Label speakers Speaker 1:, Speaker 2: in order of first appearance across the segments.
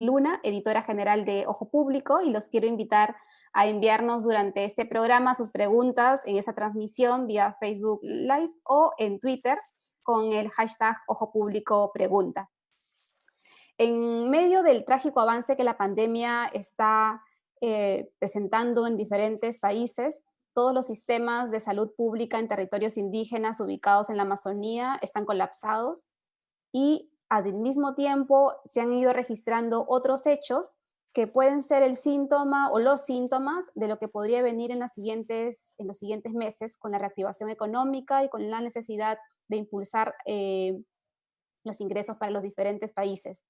Speaker 1: Luna, editora general de Ojo Público, y los quiero invitar a enviarnos durante este programa sus preguntas en esa transmisión vía Facebook Live o en Twitter con el hashtag Ojo Público Pregunta. En medio del trágico avance que la pandemia está presentando en diferentes países, todos los sistemas de salud pública en territorios indígenas ubicados en la Amazonía están colapsados y al mismo tiempo se han ido registrando otros hechos que pueden ser el síntoma o los síntomas de lo que podría venir en los siguientes meses con la reactivación económica y con la necesidad de impulsar los ingresos para los diferentes países.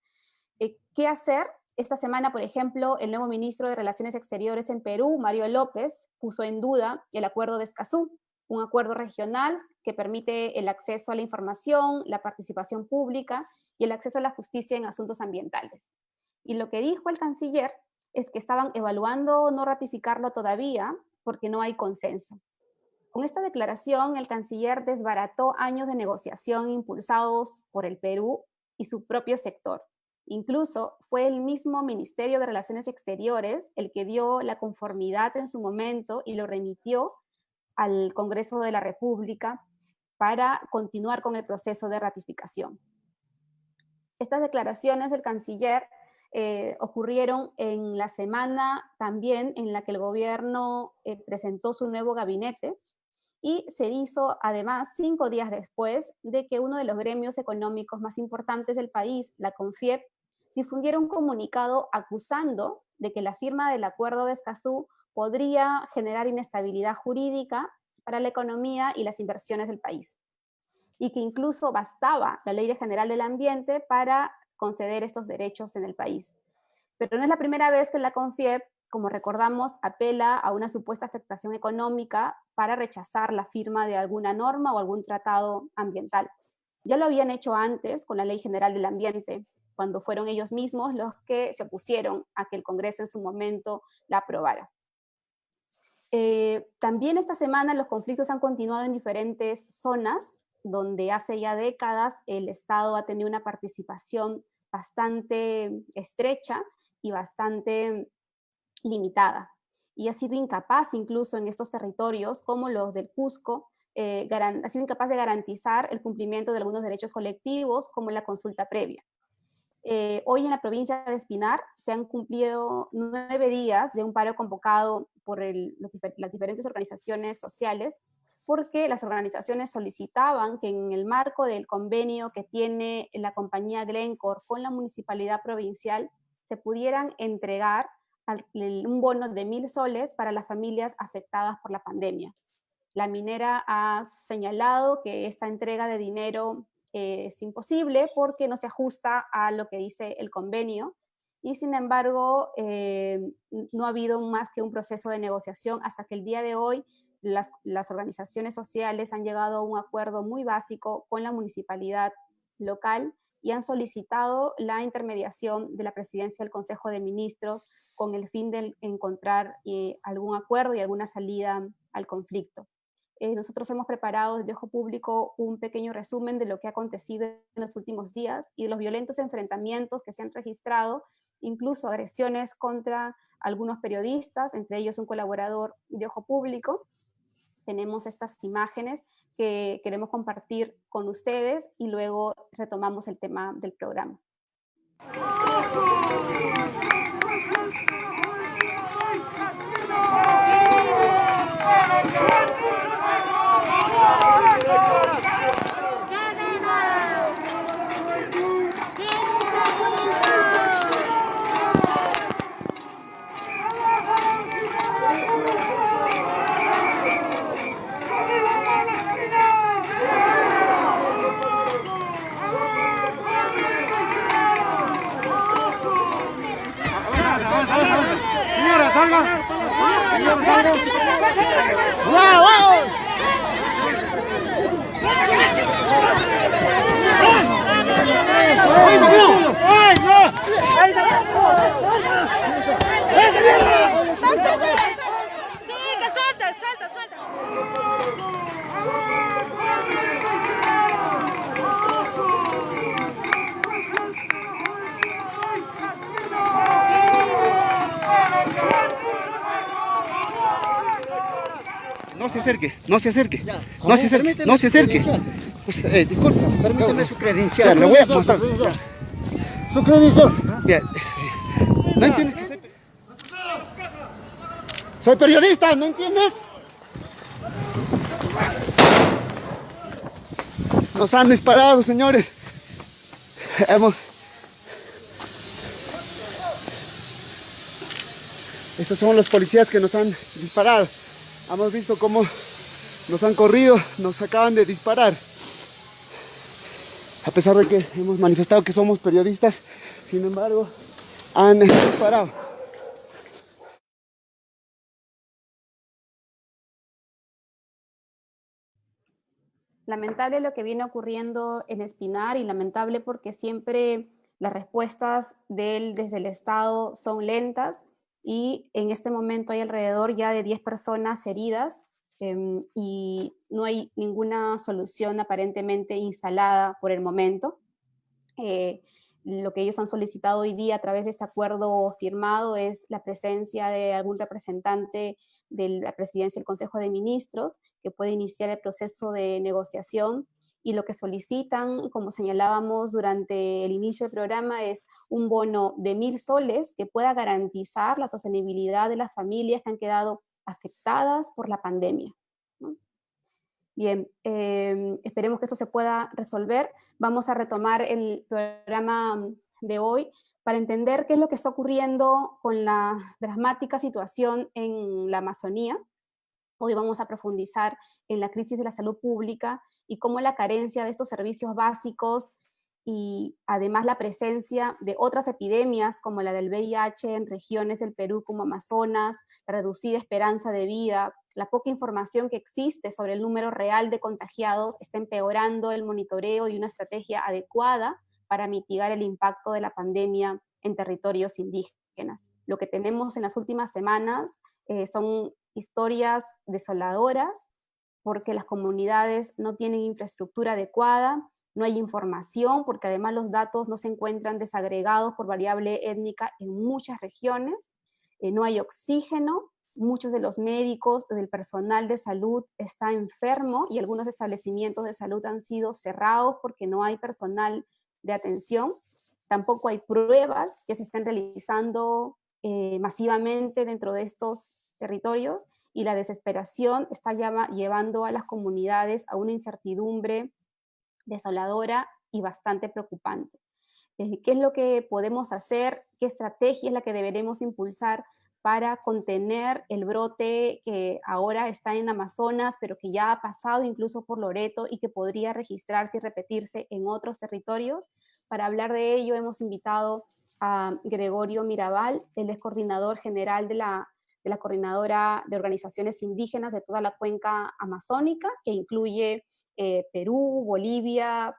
Speaker 1: ¿Qué hacer? Esta semana, por ejemplo, el nuevo ministro de Relaciones Exteriores en Perú, Mario López, puso en duda el acuerdo de Escazú, un acuerdo regional que permite el acceso a la información, la participación pública y el acceso a la justicia en asuntos ambientales. Y lo que dijo el canciller es que estaban evaluando no ratificarlo todavía porque no hay consenso. Con esta declaración, el canciller desbarató años de negociación impulsados por el Perú y su propio sector. Incluso fue el mismo Ministerio de Relaciones Exteriores el que dio la conformidad en su momento y lo remitió al Congreso de la República para continuar con el proceso de ratificación. Estas declaraciones del canciller ocurrieron en la semana también en la que el gobierno presentó su nuevo gabinete y se hizo además 5 días después de que uno de los gremios económicos más importantes del país, la CONFIEP, difundiera un comunicado acusando de que la firma del acuerdo de Escazú podría generar inestabilidad jurídica para la economía y las inversiones del país, y que incluso bastaba la Ley General del Ambiente para conceder estos derechos en el país. Pero no es la primera vez que la CONFIEP, como recordamos, apela a una supuesta afectación económica para rechazar la firma de alguna norma o algún tratado ambiental. Ya lo habían hecho antes con la Ley General del Ambiente, cuando fueron ellos mismos los que se opusieron a que el Congreso en su momento la aprobara. También esta semana los conflictos han continuado en diferentes zonas, donde hace ya décadas el Estado ha tenido una participación bastante estrecha y bastante limitada. Y ha sido incapaz incluso en estos territorios, como los del Cusco, ha sido incapaz de garantizar el cumplimiento de algunos derechos colectivos, como la consulta previa. Hoy en la provincia de Espinar se han cumplido 9 días de un paro convocado por las diferentes organizaciones sociales, porque las organizaciones solicitaban que en el marco del convenio que tiene la compañía Glencore con la municipalidad provincial se pudieran entregar un bono de 1.000 soles para las familias afectadas por la pandemia. La minera ha señalado que esta entrega de dinero es imposible porque no se ajusta a lo que dice el convenio y sin embargo no ha habido más que un proceso de negociación hasta que el día de hoy las organizaciones sociales han llegado a un acuerdo muy básico con la municipalidad local y han solicitado la intermediación de la presidencia del Consejo de Ministros con el fin de encontrar algún acuerdo y alguna salida al conflicto. Nosotros hemos preparado desde Ojo Público un pequeño resumen de lo que ha acontecido en los últimos días y de los violentos enfrentamientos que se han registrado, incluso agresiones contra algunos periodistas, entre ellos un colaborador de Ojo Público. Tenemos estas imágenes que queremos compartir con ustedes y luego retomamos el tema del programa.
Speaker 2: Señora, salga. Señora, salga. ¡Wow, wow!
Speaker 3: Sí, que suelta, suelta.
Speaker 2: No se acerque, no se acerque,
Speaker 4: Ya.
Speaker 2: no se acerque,
Speaker 4: Permíteme
Speaker 2: no se
Speaker 4: su
Speaker 2: acerque.
Speaker 4: credencial.
Speaker 2: Pues, disculpa,
Speaker 4: Permíteme su credencial.
Speaker 2: le voy a mostrar.
Speaker 4: Su credencial.
Speaker 2: Bien, no entiendes que
Speaker 4: Soy periodista, ¿no entiendes?
Speaker 2: nos han disparado, señores. Esos son los policías que nos han disparado. Hemos visto cómo nos han corrido, nos acaban de disparar. A pesar de que hemos manifestado que somos periodistas, sin embargo, han disparado.
Speaker 1: Lamentable lo que viene ocurriendo en Espinar y lamentable porque siempre las respuestas desde el Estado son lentas y en este momento hay alrededor ya de 10 personas heridas y no hay ninguna solución aparentemente instalada por el momento. Lo que ellos han solicitado hoy día a través de este acuerdo firmado es la presencia de algún representante de la presidencia del Consejo de Ministros que puede iniciar el proceso de negociación, y lo que solicitan, como señalábamos durante el inicio del programa, es un bono de 1.000 soles que pueda garantizar la sostenibilidad de las familias que han quedado afectadas por la pandemia, ¿no? Bien, esperemos que esto se pueda resolver. Vamos a retomar el programa de hoy para entender qué es lo que está ocurriendo con la dramática situación en la Amazonía. Hoy vamos a profundizar en la crisis de la salud pública y cómo la carencia de estos servicios básicos y además la presencia de otras epidemias como la del VIH en regiones del Perú como Amazonas, la reducida esperanza de vida, la poca información que existe sobre el número real de contagiados está empeorando el monitoreo y una estrategia adecuada para mitigar el impacto de la pandemia en territorios indígenas. Lo que tenemos en las últimas semanas son historias desoladoras porque las comunidades no tienen infraestructura adecuada, no hay información porque además los datos no se encuentran desagregados por variable étnica en muchas regiones, no hay oxígeno, muchos de los médicos, del personal de salud está enfermo y algunos establecimientos de salud han sido cerrados porque no hay personal de atención, tampoco hay pruebas que se estén realizando masivamente dentro de estos territorios y la desesperación está llevando a las comunidades a una incertidumbre desoladora y bastante preocupante. ¿Qué es lo que podemos hacer? ¿Qué estrategia es la que deberemos impulsar para contener el brote que ahora está en Amazonas, pero que ya ha pasado incluso por Loreto y que podría registrarse y repetirse en otros territorios? Para hablar de ello hemos invitado a Gregorio Mirabal, él es coordinador general de la Coordinadora de Organizaciones Indígenas de toda la cuenca amazónica, que incluye Perú, Bolivia,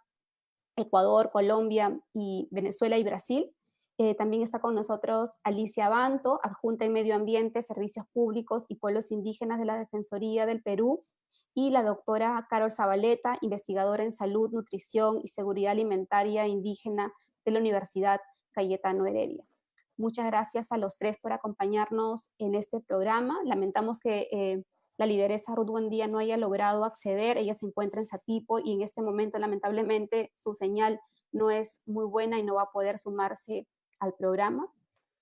Speaker 1: Ecuador, Colombia y Venezuela y Brasil. También está con nosotros Alicia Abanto, adjunta en Medio Ambiente, Servicios Públicos y Pueblos Indígenas de la Defensoría del Perú, y la doctora Carol Zabaleta, investigadora en Salud, Nutrición y Seguridad Alimentaria Indígena de la Universidad Cayetano Heredia. Muchas gracias a los tres por acompañarnos en este programa. Lamentamos que la lideresa Ruth Buendía no haya logrado acceder. Ella se encuentra en Satipo y en este momento lamentablemente su señal no es muy buena y no va a poder sumarse al programa.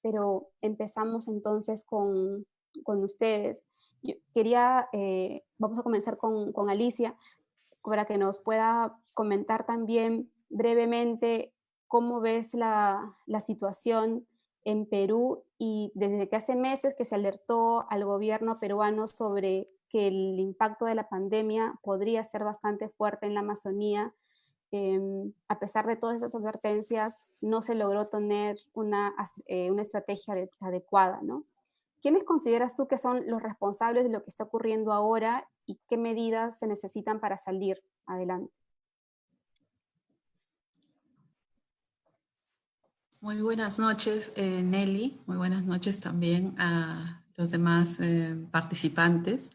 Speaker 1: Pero empezamos entonces con ustedes. Yo quería, vamos a comenzar con Alicia para que nos pueda comentar también brevemente cómo ves la situación en Perú y desde que hace meses que se alertó al gobierno peruano sobre que el impacto de la pandemia podría ser bastante fuerte en la Amazonía. A pesar de todas esas advertencias, no se logró tener una estrategia adecuada, ¿no? ¿Quiénes consideras tú que son los responsables de lo que está ocurriendo ahora y qué medidas se necesitan para salir adelante?
Speaker 5: Muy buenas noches, Nelly. Muy buenas noches también a los demás participantes.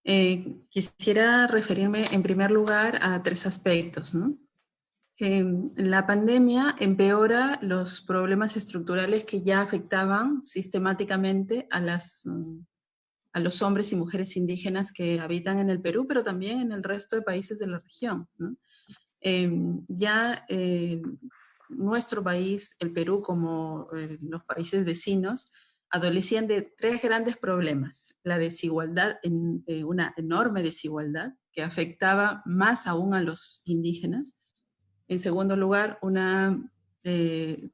Speaker 5: Quisiera referirme en primer lugar a tres aspectos, ¿no? La pandemia empeora los problemas estructurales que ya afectaban sistemáticamente a a los hombres y mujeres indígenas que habitan en el Perú, pero también en el resto de países de la región, ¿no? Nuestro país, el Perú, como los países vecinos, adolecían de tres grandes problemas. La desigualdad, una enorme desigualdad que afectaba más aún a los indígenas. En segundo lugar, una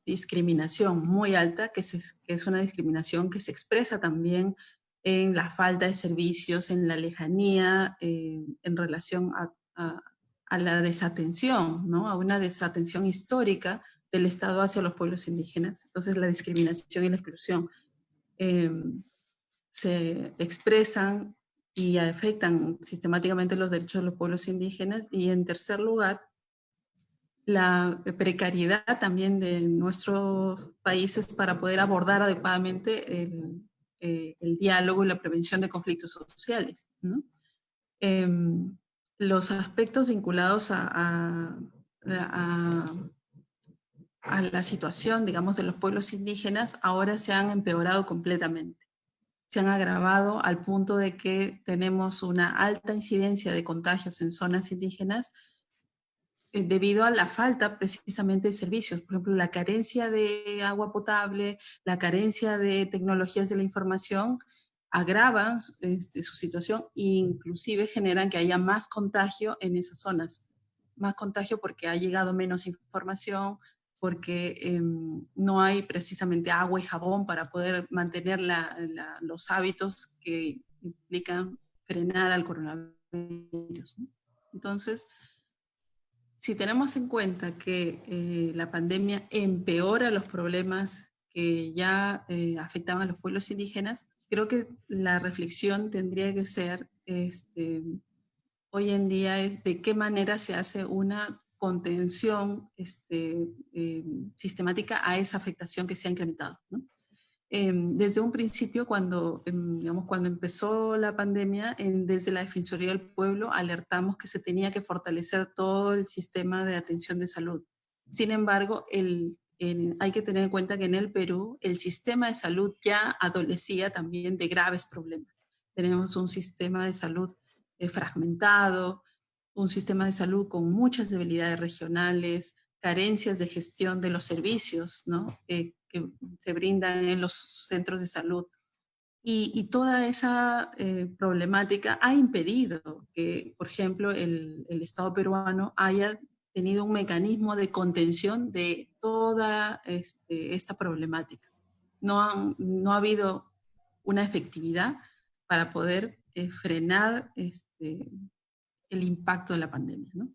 Speaker 5: discriminación muy alta, que es una discriminación que se expresa también en la falta de servicios, en la lejanía, en relación a la desatención, ¿no? A una desatención histórica del Estado hacia los pueblos indígenas. Entonces la discriminación y la exclusión se expresan y afectan sistemáticamente los derechos de los pueblos indígenas. Y en tercer lugar, la precariedad también de nuestros países para poder abordar adecuadamente el diálogo y la prevención de conflictos sociales, ¿no? Los aspectos vinculados a la situación, digamos, de los pueblos indígenas ahora se han empeorado completamente. Se han agravado al punto de que tenemos una alta incidencia de contagios en zonas indígenas debido a la falta precisamente de servicios. Por ejemplo, la carencia de agua potable, la carencia de tecnologías de la información agravan su situación e inclusive generan que haya más contagio en esas zonas. Más contagio porque ha llegado menos información, porque no hay precisamente agua y jabón para poder mantener los hábitos que implican frenar al coronavirus, ¿no? Entonces, si tenemos en cuenta que la pandemia empeora los problemas que ya afectaban a los pueblos indígenas, creo que la reflexión tendría que ser, hoy en día, es de qué manera se hace una contención sistemática a esa afectación que se ha incrementado, ¿no? Desde un principio, cuando empezó la pandemia, desde la Defensoría del Pueblo alertamos que se tenía que fortalecer todo el sistema de atención de salud. Sin embargo, hay que tener en cuenta que en el Perú el sistema de salud ya adolecía también de graves problemas. Tenemos un sistema de salud fragmentado, un sistema de salud con muchas debilidades regionales, carencias de gestión de los servicios, ¿no? Que se brindan en los centros de salud. Y toda esa problemática ha impedido que, por ejemplo, el Estado peruano haya tenido un mecanismo de contención de toda esta problemática. No ha habido una efectividad para poder frenar el impacto de la pandemia, ¿no?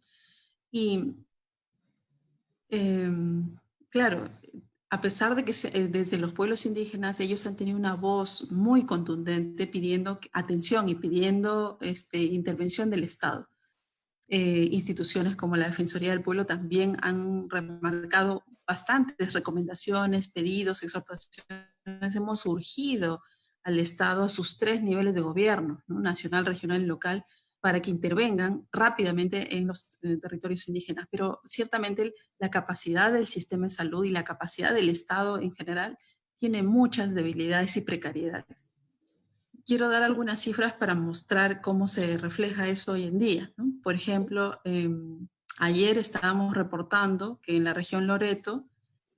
Speaker 5: Y claro, a pesar de que desde los pueblos indígenas ellos han tenido una voz muy contundente pidiendo atención y pidiendo intervención del Estado. Instituciones como la Defensoría del Pueblo también han remarcado bastantes recomendaciones, pedidos, exhortaciones. Hemos urgido al Estado a sus tres niveles de gobierno, ¿no? Nacional, regional y local, para que intervengan rápidamente en los territorios indígenas. Pero ciertamente la capacidad del sistema de salud y la capacidad del Estado en general tiene muchas debilidades y precariedades. Quiero dar algunas cifras para mostrar cómo se refleja eso hoy en día, ¿no? Por ejemplo, ayer estábamos reportando que en la región Loreto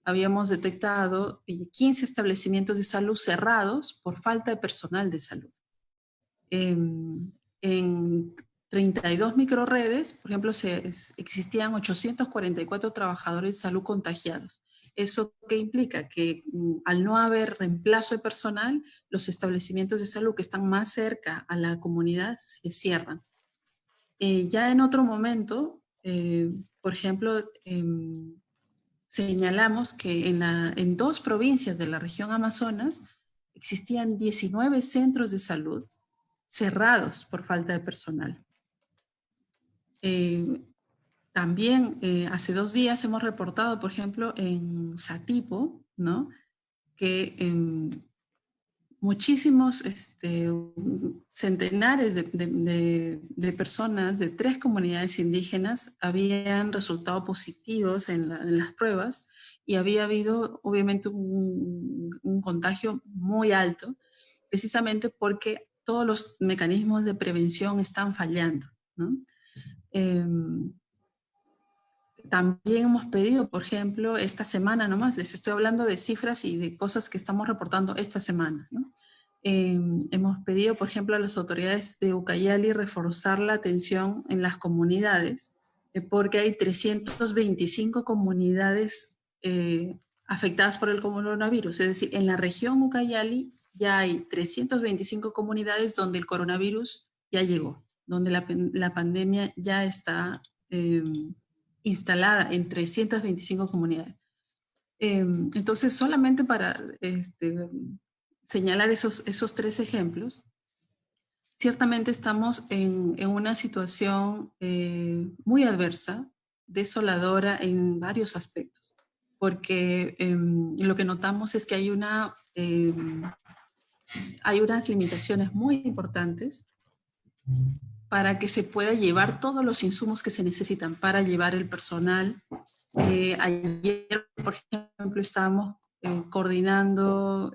Speaker 5: habíamos detectado 15 establecimientos de salud cerrados por falta de personal de salud. En 32 microredes, por ejemplo, existían 844 trabajadores de salud contagiados. ¿Eso qué implica? Que al no haber reemplazo de personal, los establecimientos de salud que están más cerca a la comunidad se cierran. Ya en otro momento, por ejemplo, señalamos que en 2 provincias de la región Amazonas existían 19 centros de salud cerrados por falta de personal. También hace 2 días hemos reportado, por ejemplo, en Satipo, ¿no? Que muchísimos, centenares de personas de 3 comunidades indígenas habían resultado positivos en las pruebas y había habido obviamente un contagio muy alto, precisamente porque todos los mecanismos de prevención están fallando, ¿no? También hemos pedido, por ejemplo, esta semana nomás, les estoy hablando de cifras y de cosas que estamos reportando esta semana, ¿no? Hemos pedido, por ejemplo, a las autoridades de Ucayali reforzar la atención en las comunidades, porque hay 325 comunidades afectadas por el coronavirus. Es decir, en la región Ucayali ya hay 325 comunidades donde el coronavirus ya llegó, donde la pandemia ya está instalada en 325 comunidades. Entonces, solamente para señalar esos 3 ejemplos, ciertamente estamos en una situación muy adversa, desoladora en varios aspectos, porque lo que notamos es que hay unas limitaciones muy importantes para que se pueda llevar todos los insumos que se necesitan para llevar el personal. Ayer, por ejemplo, estábamos coordinando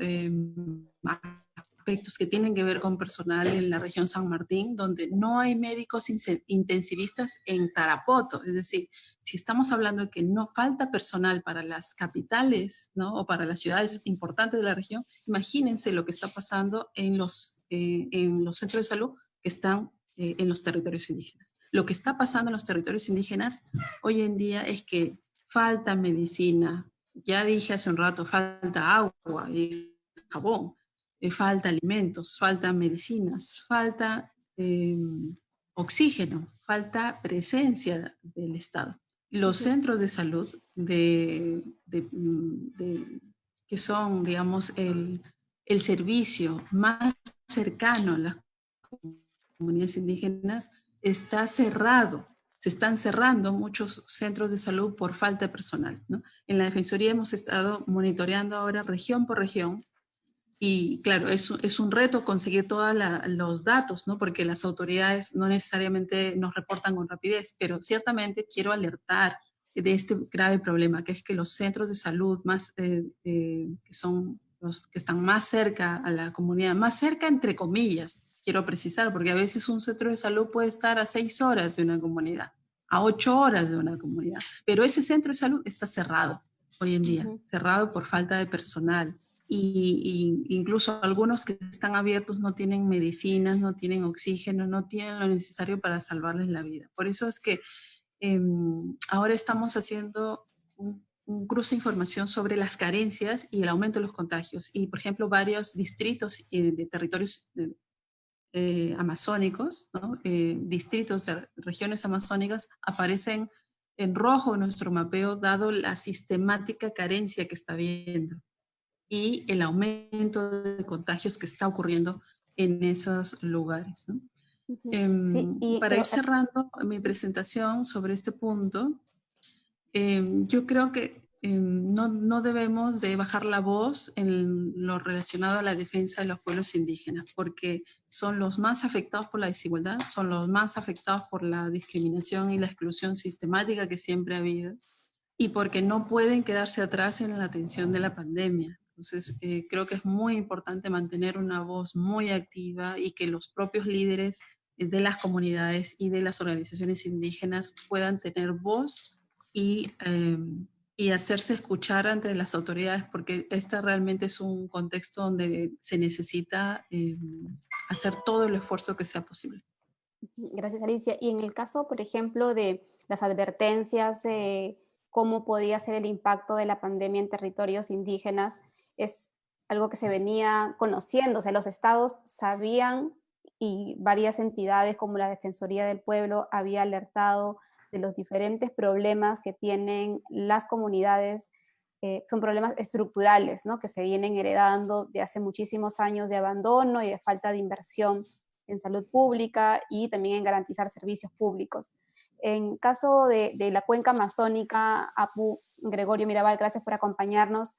Speaker 5: aspectos que tienen que ver con personal en la región San Martín, donde no hay médicos intensivistas en Tarapoto. Es decir, si estamos hablando de que no falta personal para las capitales, ¿no? O para las ciudades importantes de la región, imagínense lo que está pasando en los centros de salud que están en los territorios indígenas. Lo que está pasando en los territorios indígenas hoy en día es que falta medicina, ya dije hace un rato, falta agua y jabón, falta alimentos, falta medicinas, falta oxígeno, falta presencia del Estado. Los centros de salud que son, digamos, el servicio más cercano a las comunidades indígenas está cerrado. Se están cerrando muchos centros de salud por falta de personal, ¿no? En la Defensoría hemos estado monitoreando ahora región por región y claro, es un reto conseguir todos los datos, ¿no? Porque las autoridades no necesariamente nos reportan con rapidez, pero ciertamente quiero alertar de este grave problema, que es que los centros de salud que son los que están más cerca a la comunidad, más cerca entre comillas, quiero precisar, porque a veces un centro de salud puede estar a 6 horas de una comunidad, a 8 horas de una comunidad, pero ese centro de salud está cerrado hoy en día, cerrado por falta de personal. Y incluso algunos que están abiertos no tienen medicinas, no tienen oxígeno, no tienen lo necesario para salvarles la vida. Por eso es que ahora estamos haciendo un cruce de información sobre las carencias y el aumento de los contagios. Y, por ejemplo, varios distritos de territorios amazónicos, ¿no? Distritos de regiones amazónicas aparecen en rojo en nuestro mapeo, dado la sistemática carencia que está habiendo y el aumento de contagios que está ocurriendo en esos lugares, ¿no?
Speaker 1: Sí,
Speaker 5: para ir cerrando mi presentación sobre este punto, yo creo que no debemos de bajar la voz en lo relacionado a la defensa de los pueblos indígenas, porque son los más afectados por la desigualdad, son los más afectados por la discriminación y la exclusión sistemática que siempre ha habido, y porque no pueden quedarse atrás en la atención de la pandemia. Entonces, creo que es muy importante mantener una voz muy activa y que los propios líderes de las comunidades y de las organizaciones indígenas puedan tener voz y hacerse escuchar ante las autoridades, porque este realmente es un contexto donde se necesita hacer todo el esfuerzo que sea posible.
Speaker 1: Gracias, Alicia. Y en el caso, por ejemplo, de las advertencias, cómo podía ser el impacto de la pandemia en territorios indígenas, es algo que se venía conociendo, o sea, los estados sabían y varias entidades como la Defensoría del Pueblo había alertado de los diferentes problemas que tienen las comunidades, son problemas estructurales, ¿no? Que se vienen heredando de hace muchísimos años de abandono y de falta de inversión en salud pública y también en garantizar servicios públicos. En caso de la cuenca amazónica, Apu, Gregorio Mirabal, gracias por acompañarnos.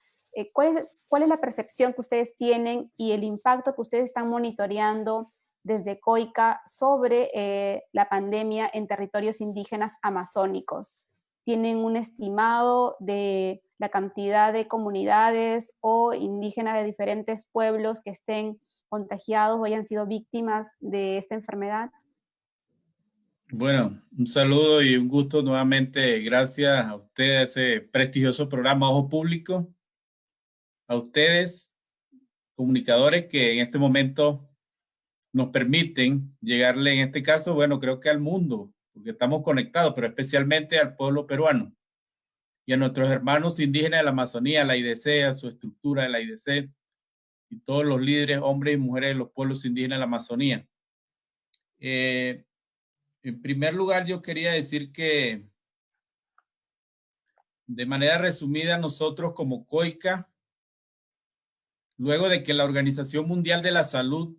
Speaker 1: ¿Cuál es la percepción que ustedes tienen y el impacto que ustedes están monitoreando desde COICA sobre la pandemia en territorios indígenas amazónicos? ¿Tienen un estimado de la cantidad de comunidades o indígenas de diferentes pueblos que estén contagiados o hayan sido víctimas de esta enfermedad?
Speaker 6: Bueno, un saludo y un gusto nuevamente. Gracias a ustedes, a ese prestigioso programa Ojo Público. A ustedes, comunicadores que en este momento nos permiten llegarle, en este caso, bueno, creo que al mundo, porque estamos conectados, pero especialmente al pueblo peruano y a nuestros hermanos indígenas de la Amazonía, la IDC, a su estructura de la IDC y todos los líderes, hombres y mujeres de los pueblos indígenas de la Amazonía. En primer lugar, yo quería decir que, de manera resumida, nosotros como COICA, luego de que la Organización Mundial de la Salud,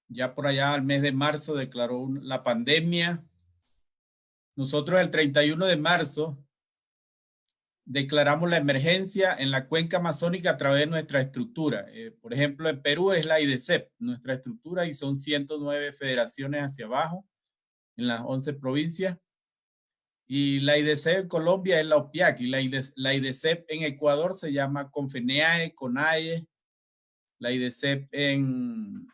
Speaker 6: ya por allá al mes de marzo, declaró la pandemia, nosotros el 31 de marzo declaramos la emergencia en la cuenca amazónica a través de nuestra estructura. Por ejemplo, en Perú es la IDCEP, nuestra estructura, y son 109 federaciones hacia abajo en las 11 provincias. Y la IDCEP en Colombia es la OPIAC, y la IDCEP en Ecuador se llama CONFENEAE, CONAIE. La IDCEP en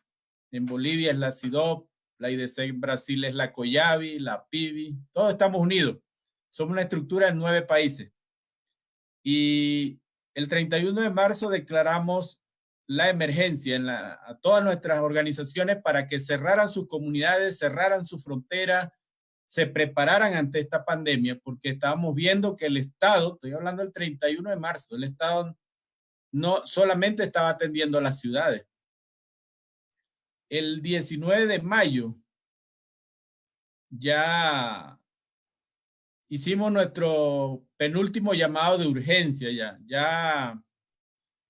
Speaker 6: Bolivia es la CIDOP, la IDCEP en Brasil es la COYAVI, la PIBI, todos estamos unidos. Somos una estructura de 9 países. Y el 31 de marzo declaramos la emergencia a todas nuestras organizaciones para que cerraran sus comunidades, cerraran sus fronteras, se prepararan ante esta pandemia, porque estábamos viendo que el Estado, estoy hablando del 31 de marzo, el Estado no solamente estaba atendiendo a las ciudades. El 19 de mayo ya hicimos nuestro penúltimo llamado de urgencia. Ya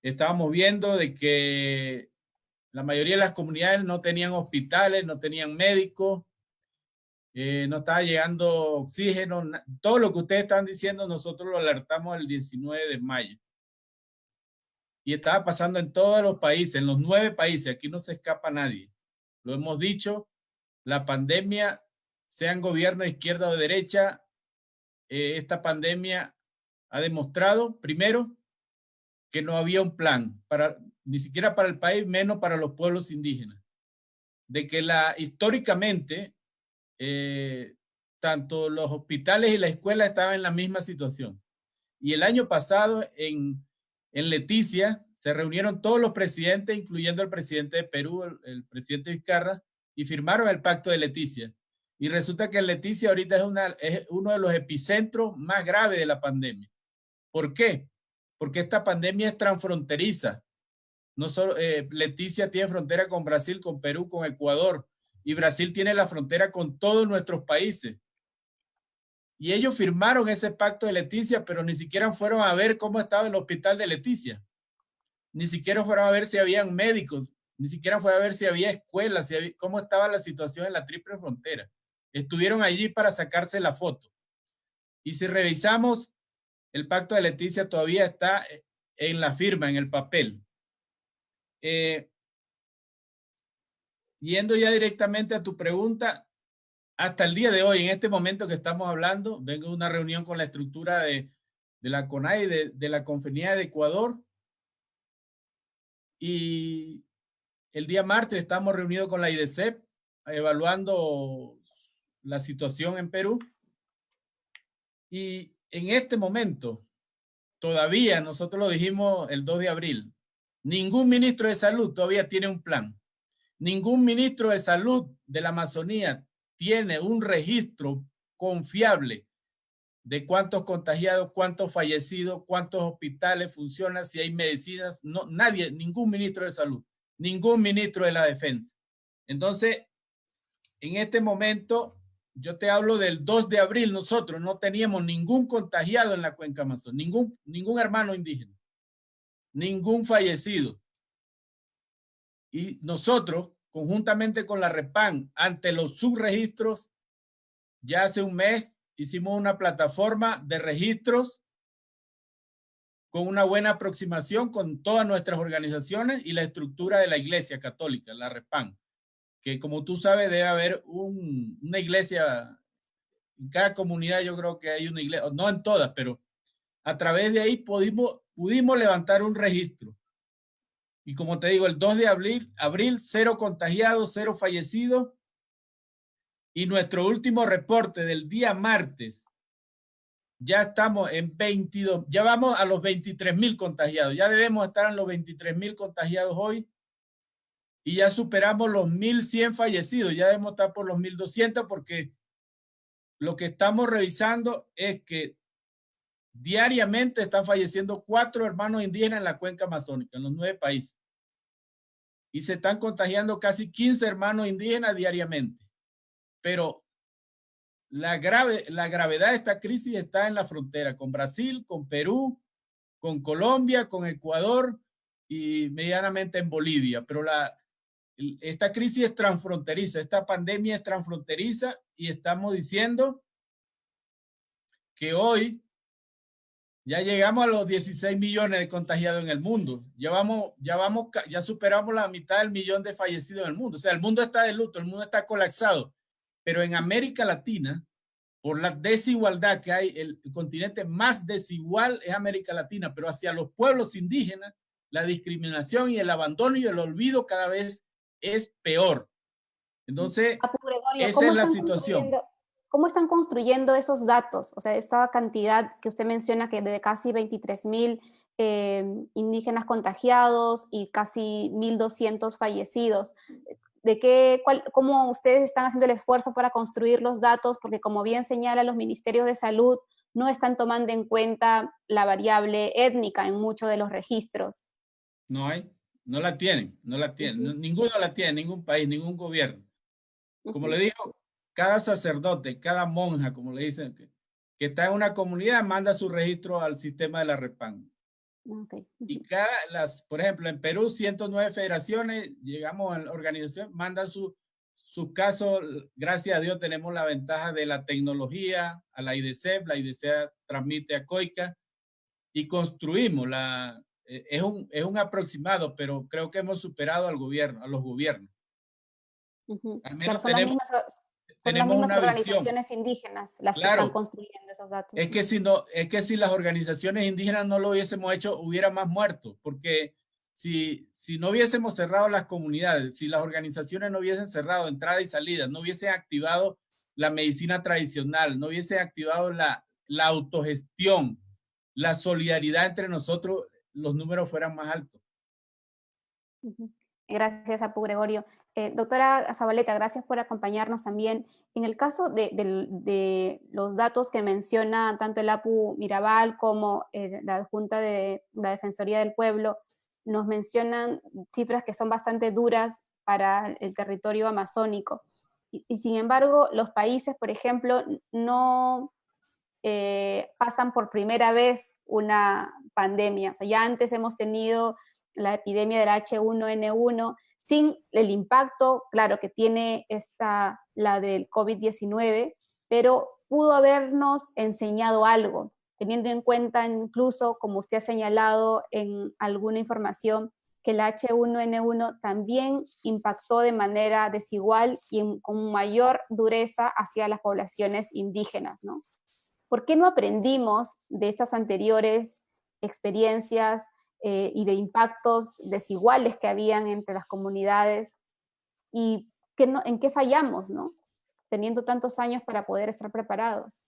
Speaker 6: estábamos viendo de que la mayoría de las comunidades no tenían hospitales, no tenían médicos, no estaba llegando oxígeno, todo lo que ustedes están diciendo nosotros lo alertamos el 19 de mayo. Y estaba pasando en todos los países, en los 9 países, aquí no se escapa nadie. Lo hemos dicho, la pandemia, sean gobierno de izquierda o de derecha, esta pandemia ha demostrado, primero, que no había un plan, ni siquiera para el país, menos para los pueblos indígenas. De que históricamente, tanto los hospitales y la escuela estaban en la misma situación. Y el año pasado, en Leticia, se reunieron todos los presidentes, incluyendo el presidente de Perú, el presidente Vizcarra, y firmaron el Pacto de Leticia. Y resulta que Leticia ahorita es uno de los epicentros más graves de la pandemia. ¿Por qué? Porque esta pandemia es transfronteriza. No solo, Leticia tiene frontera con Brasil, con Perú, con Ecuador, y Brasil tiene la frontera con todos nuestros países. Y ellos firmaron ese Pacto de Leticia, pero ni siquiera fueron a ver cómo estaba el hospital de Leticia. Ni siquiera fueron a ver si habían médicos, ni siquiera fue a ver si había escuelas, cómo estaba la situación en la triple frontera. Estuvieron allí para sacarse la foto. Y si revisamos, el Pacto de Leticia todavía está en la firma, en el papel. Yendo ya directamente a tu pregunta, hasta el día de hoy, en este momento que estamos hablando, vengo de una reunión con la estructura de la CONAI, de la Confenía de Ecuador, y el día martes estamos reunidos con la IDCEP, evaluando la situación en Perú. Y en este momento, todavía, nosotros lo dijimos el 2 de abril, ningún ministro de salud todavía tiene un plan. Ningún ministro de salud de la Amazonía tiene un registro confiable de cuántos contagiados, cuántos fallecidos, cuántos hospitales funcionan, si hay medicinas. No, nadie, ningún ministro de salud, ningún ministro de la defensa. Entonces, en este momento, yo te hablo del 2 de abril, nosotros no teníamos ningún contagiado en la cuenca amazónica, ningún hermano indígena, ningún fallecido. Y nosotros, conjuntamente con la REPAN, ante los subregistros, ya hace un mes hicimos una plataforma de registros con una buena aproximación con todas nuestras organizaciones y la estructura de la Iglesia Católica, la REPAN, que como tú sabes debe haber una iglesia, en cada comunidad yo creo que hay una iglesia, no en todas, pero a través de ahí pudimos levantar un registro Y como te digo, el 2 de abril 0 contagiados, 0 fallecidos. Y nuestro último reporte del día martes, ya estamos en 22, ya vamos a los 23,000 contagiados. Ya debemos estar en los 23,000 contagiados hoy. Y ya superamos los 1,100 fallecidos. Ya debemos estar por los 1,200 porque lo que estamos revisando es que diariamente están falleciendo 4 hermanos indígenas en la cuenca amazónica, en los 9 países. Y se están contagiando casi 15 hermanos indígenas diariamente. Pero la gravedad de esta crisis está en la frontera con Brasil, con Perú, con Colombia, con Ecuador y medianamente en Bolivia. Pero esta crisis es transfronteriza, esta pandemia es transfronteriza y estamos diciendo que hoy ya llegamos a los 16 millones de contagiados en el mundo. Ya superamos la mitad del millón de fallecidos en el mundo. O sea, el mundo está de luto, el mundo está colapsado. Pero en América Latina, por la desigualdad que hay, el continente más desigual es América Latina, pero hacia los pueblos indígenas, la discriminación y el abandono y el olvido cada vez es peor. Entonces,
Speaker 1: Gregorio,
Speaker 6: esa es la situación.
Speaker 1: ¿Cómo están construyendo esos datos? O sea, esta cantidad que usted menciona que de casi 23,000 indígenas contagiados y casi 1,200 fallecidos. ¿Cómo ustedes están haciendo el esfuerzo para construir los datos? Porque como bien señalan los ministerios de salud, no están tomando en cuenta la variable étnica en muchos de los registros.
Speaker 6: No la tienen. Ninguno la tiene, ningún país, ningún gobierno. Como le digo, cada sacerdote, cada monja, como le dicen, que está en una comunidad, manda su registro al sistema de la Repan. Y por ejemplo, en Perú, 109 federaciones, llegamos a la organización, mandan sus casos. Gracias a Dios tenemos la ventaja de la tecnología, a la IDC transmite a COICA y construimos es un aproximado, pero creo que hemos superado a los gobiernos. Al menos
Speaker 1: claro, son las mismas organizaciones visión. Indígenas las que están construyendo esos datos.
Speaker 6: Es que si las organizaciones indígenas no lo hubiésemos hecho, hubiera más muertos, porque si no hubiésemos cerrado las comunidades, si las organizaciones no hubiesen cerrado entrada y salida, no hubiesen activado la medicina tradicional, no hubiesen activado la autogestión, la solidaridad entre nosotros, los números fueran más altos.
Speaker 1: Gracias, Apu Gregorio. Doctora Zabaleta, gracias por acompañarnos también. En el caso de los datos que menciona tanto el Apu Mirabal como la adjunta de la Defensoría del Pueblo, nos mencionan cifras que son bastante duras para el territorio amazónico. Y sin embargo, los países, por ejemplo, no pasan por primera vez una pandemia. O sea, ya antes hemos tenido la epidemia del H1N1, sin el impacto, claro, que tiene la del COVID-19, pero pudo habernos enseñado algo, teniendo en cuenta incluso, como usted ha señalado en alguna información, que el H1N1 también impactó de manera desigual y con mayor dureza hacia las poblaciones indígenas, ¿no? ¿Por qué no aprendimos de estas anteriores experiencias y de impactos desiguales que habían entre las comunidades? ¿Y en qué fallamos, ¿no? Teniendo tantos años para poder estar preparados.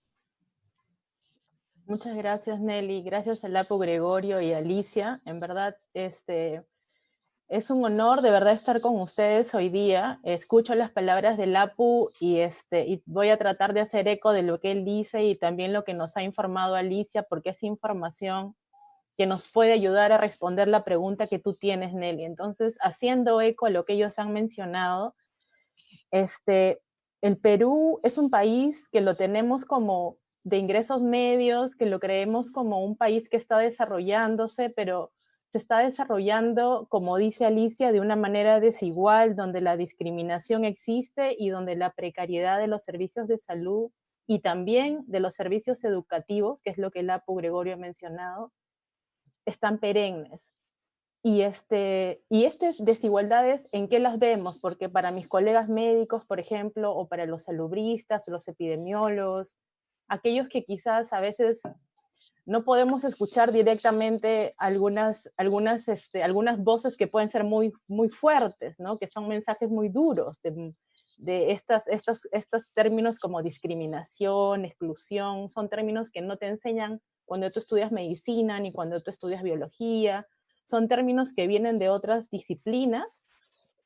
Speaker 7: Muchas gracias, Nelly. Gracias a Apu Gregorio y a Alicia. En verdad, es un honor de verdad estar con ustedes hoy día. Escucho las palabras del Apu y voy a tratar de hacer eco de lo que él dice y también lo que nos ha informado Alicia, porque es información que nos puede ayudar a responder la pregunta que tú tienes, Nelly. Entonces, haciendo eco a lo que ellos han mencionado, el Perú es un país que lo tenemos como de ingresos medios, que lo creemos como un país que está desarrollándose, pero se está desarrollando, como dice Alicia, de una manera desigual, donde la discriminación existe y donde la precariedad de los servicios de salud y también de los servicios educativos, que es lo que el Apu Gregorio ha mencionado, están perennes. Y estas desigualdades, ¿en qué las vemos? Porque para mis colegas médicos, por ejemplo, o para los salubristas, los epidemiólogos, aquellos que quizás a veces no podemos escuchar directamente algunas voces que pueden ser muy, muy fuertes, ¿no? Que son mensajes muy duros de estos términos como discriminación, exclusión, son términos que no te enseñan cuando tú estudias medicina ni cuando tú estudias biología, son términos que vienen de otras disciplinas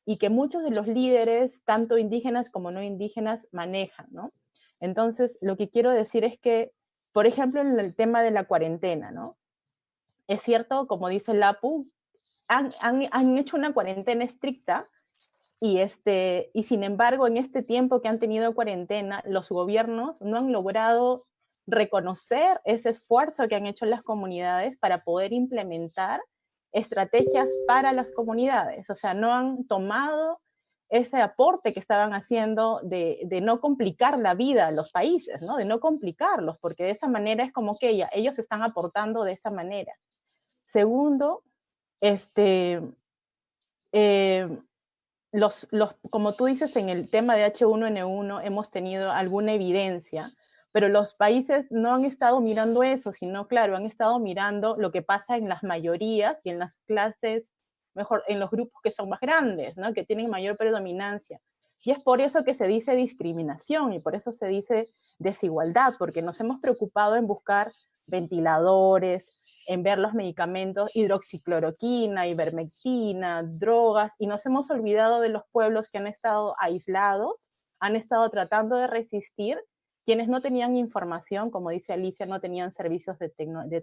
Speaker 7: y que muchos de los líderes, tanto indígenas como no indígenas, manejan, ¿no? Entonces, lo que quiero decir es que, por ejemplo, en el tema de la cuarentena, ¿no? Es cierto, como dice el APU, han hecho una cuarentena estricta y sin embargo, en este tiempo que han tenido cuarentena, los gobiernos no han logrado reconocer ese esfuerzo que han hecho las comunidades para poder implementar estrategias para las comunidades. O sea, no han tomado ese aporte que estaban haciendo de no complicar la vida a los países, ¿no? De no complicarlos, porque de esa manera es como que ellos están aportando de esa manera. Segundo, como tú dices, en el tema de H1N1 hemos tenido alguna evidencia, pero los países no han estado mirando eso, sino, claro, han estado mirando lo que pasa en las mayorías y en las clases, mejor, en los grupos que son más grandes, ¿no? Que tienen mayor predominancia. Y es por eso que se dice discriminación y por eso se dice desigualdad, porque nos hemos preocupado en buscar ventiladores, en ver los medicamentos, hidroxicloroquina, ivermectina, drogas, y nos hemos olvidado de los pueblos que han estado aislados, han estado tratando de resistir, quienes no tenían información, como dice Alicia, no tenían servicios de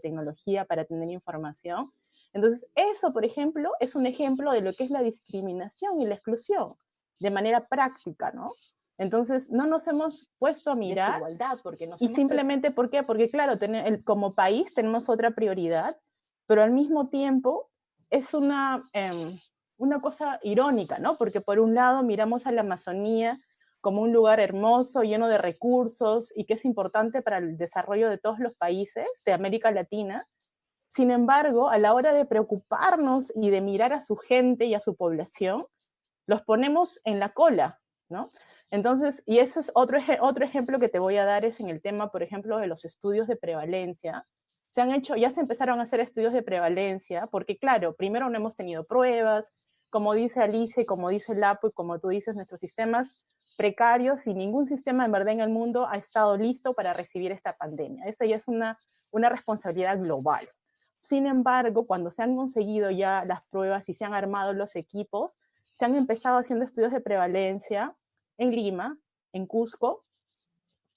Speaker 7: tecnología para tener información. Entonces, eso, por ejemplo, es un ejemplo de lo que es la discriminación y la exclusión, de manera práctica, ¿no? Entonces, no nos hemos puesto a mirar desigualdad, y simplemente, ¿por qué? Porque claro, como país tenemos otra prioridad, pero al mismo tiempo es una cosa irónica, ¿no? Porque por un lado miramos a la Amazonía como un lugar hermoso, lleno de recursos, y que es importante para el desarrollo de todos los países de América Latina. Sin embargo, a la hora de preocuparnos y de mirar a su gente y a su población, los ponemos en la cola, ¿no? Entonces, y eso es otro ejemplo que te voy a dar, es en el tema, por ejemplo, de los estudios de prevalencia. Ya se empezaron a hacer estudios de prevalencia, porque claro, primero no hemos tenido pruebas, como dice Alice, como dice Lapo, y como tú dices, nuestros sistemas precarios, y ningún sistema en verdad en el mundo ha estado listo para recibir esta pandemia. Esa ya es una responsabilidad global. Sin embargo, cuando se han conseguido ya las pruebas y se han armado los equipos, se han empezado haciendo estudios de prevalencia en Lima, en Cusco,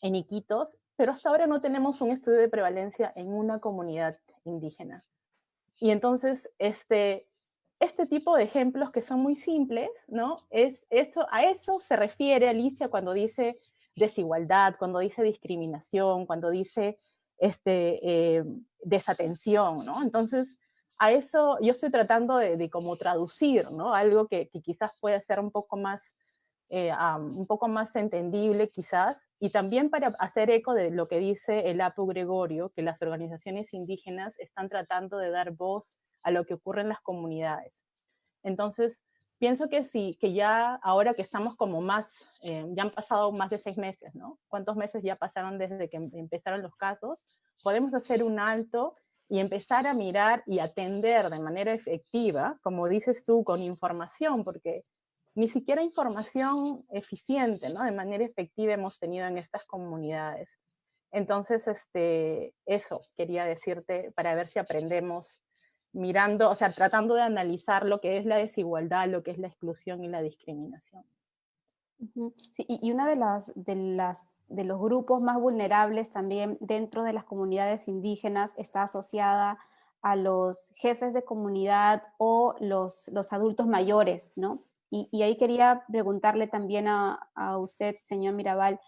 Speaker 7: en Iquitos, pero hasta ahora no tenemos un estudio de prevalencia en una comunidad indígena. Y entonces, este tipo de ejemplos que son muy simples, ¿no? A eso se refiere Alicia cuando dice desigualdad, cuando dice discriminación, cuando dice desatención, ¿no? Entonces, a eso yo estoy tratando de como traducir, ¿no? Algo que quizás pueda ser un poco más entendible quizás, y también para hacer eco de lo que dice el Apu Gregorio, que las organizaciones indígenas están tratando de dar voz a lo que ocurre en las comunidades. Entonces, pienso que sí, que ya ahora que estamos como más, ya han pasado más de 6 meses, ¿no? ¿Cuántos meses ya pasaron desde que empezaron los casos? Podemos hacer un alto y empezar a mirar y atender de manera efectiva, como dices tú, con información, porque ni siquiera información eficiente, ¿no? De manera efectiva hemos tenido en estas comunidades. Entonces, eso quería decirte para ver si aprendemos mirando, o sea, tratando de analizar lo que es la desigualdad, lo que es la exclusión y la discriminación.
Speaker 1: Sí, y una de los grupos más vulnerables también dentro de las comunidades indígenas está asociada a los jefes de comunidad o los adultos mayores, ¿no? Y ahí quería preguntarle también a usted, señor Mirabal,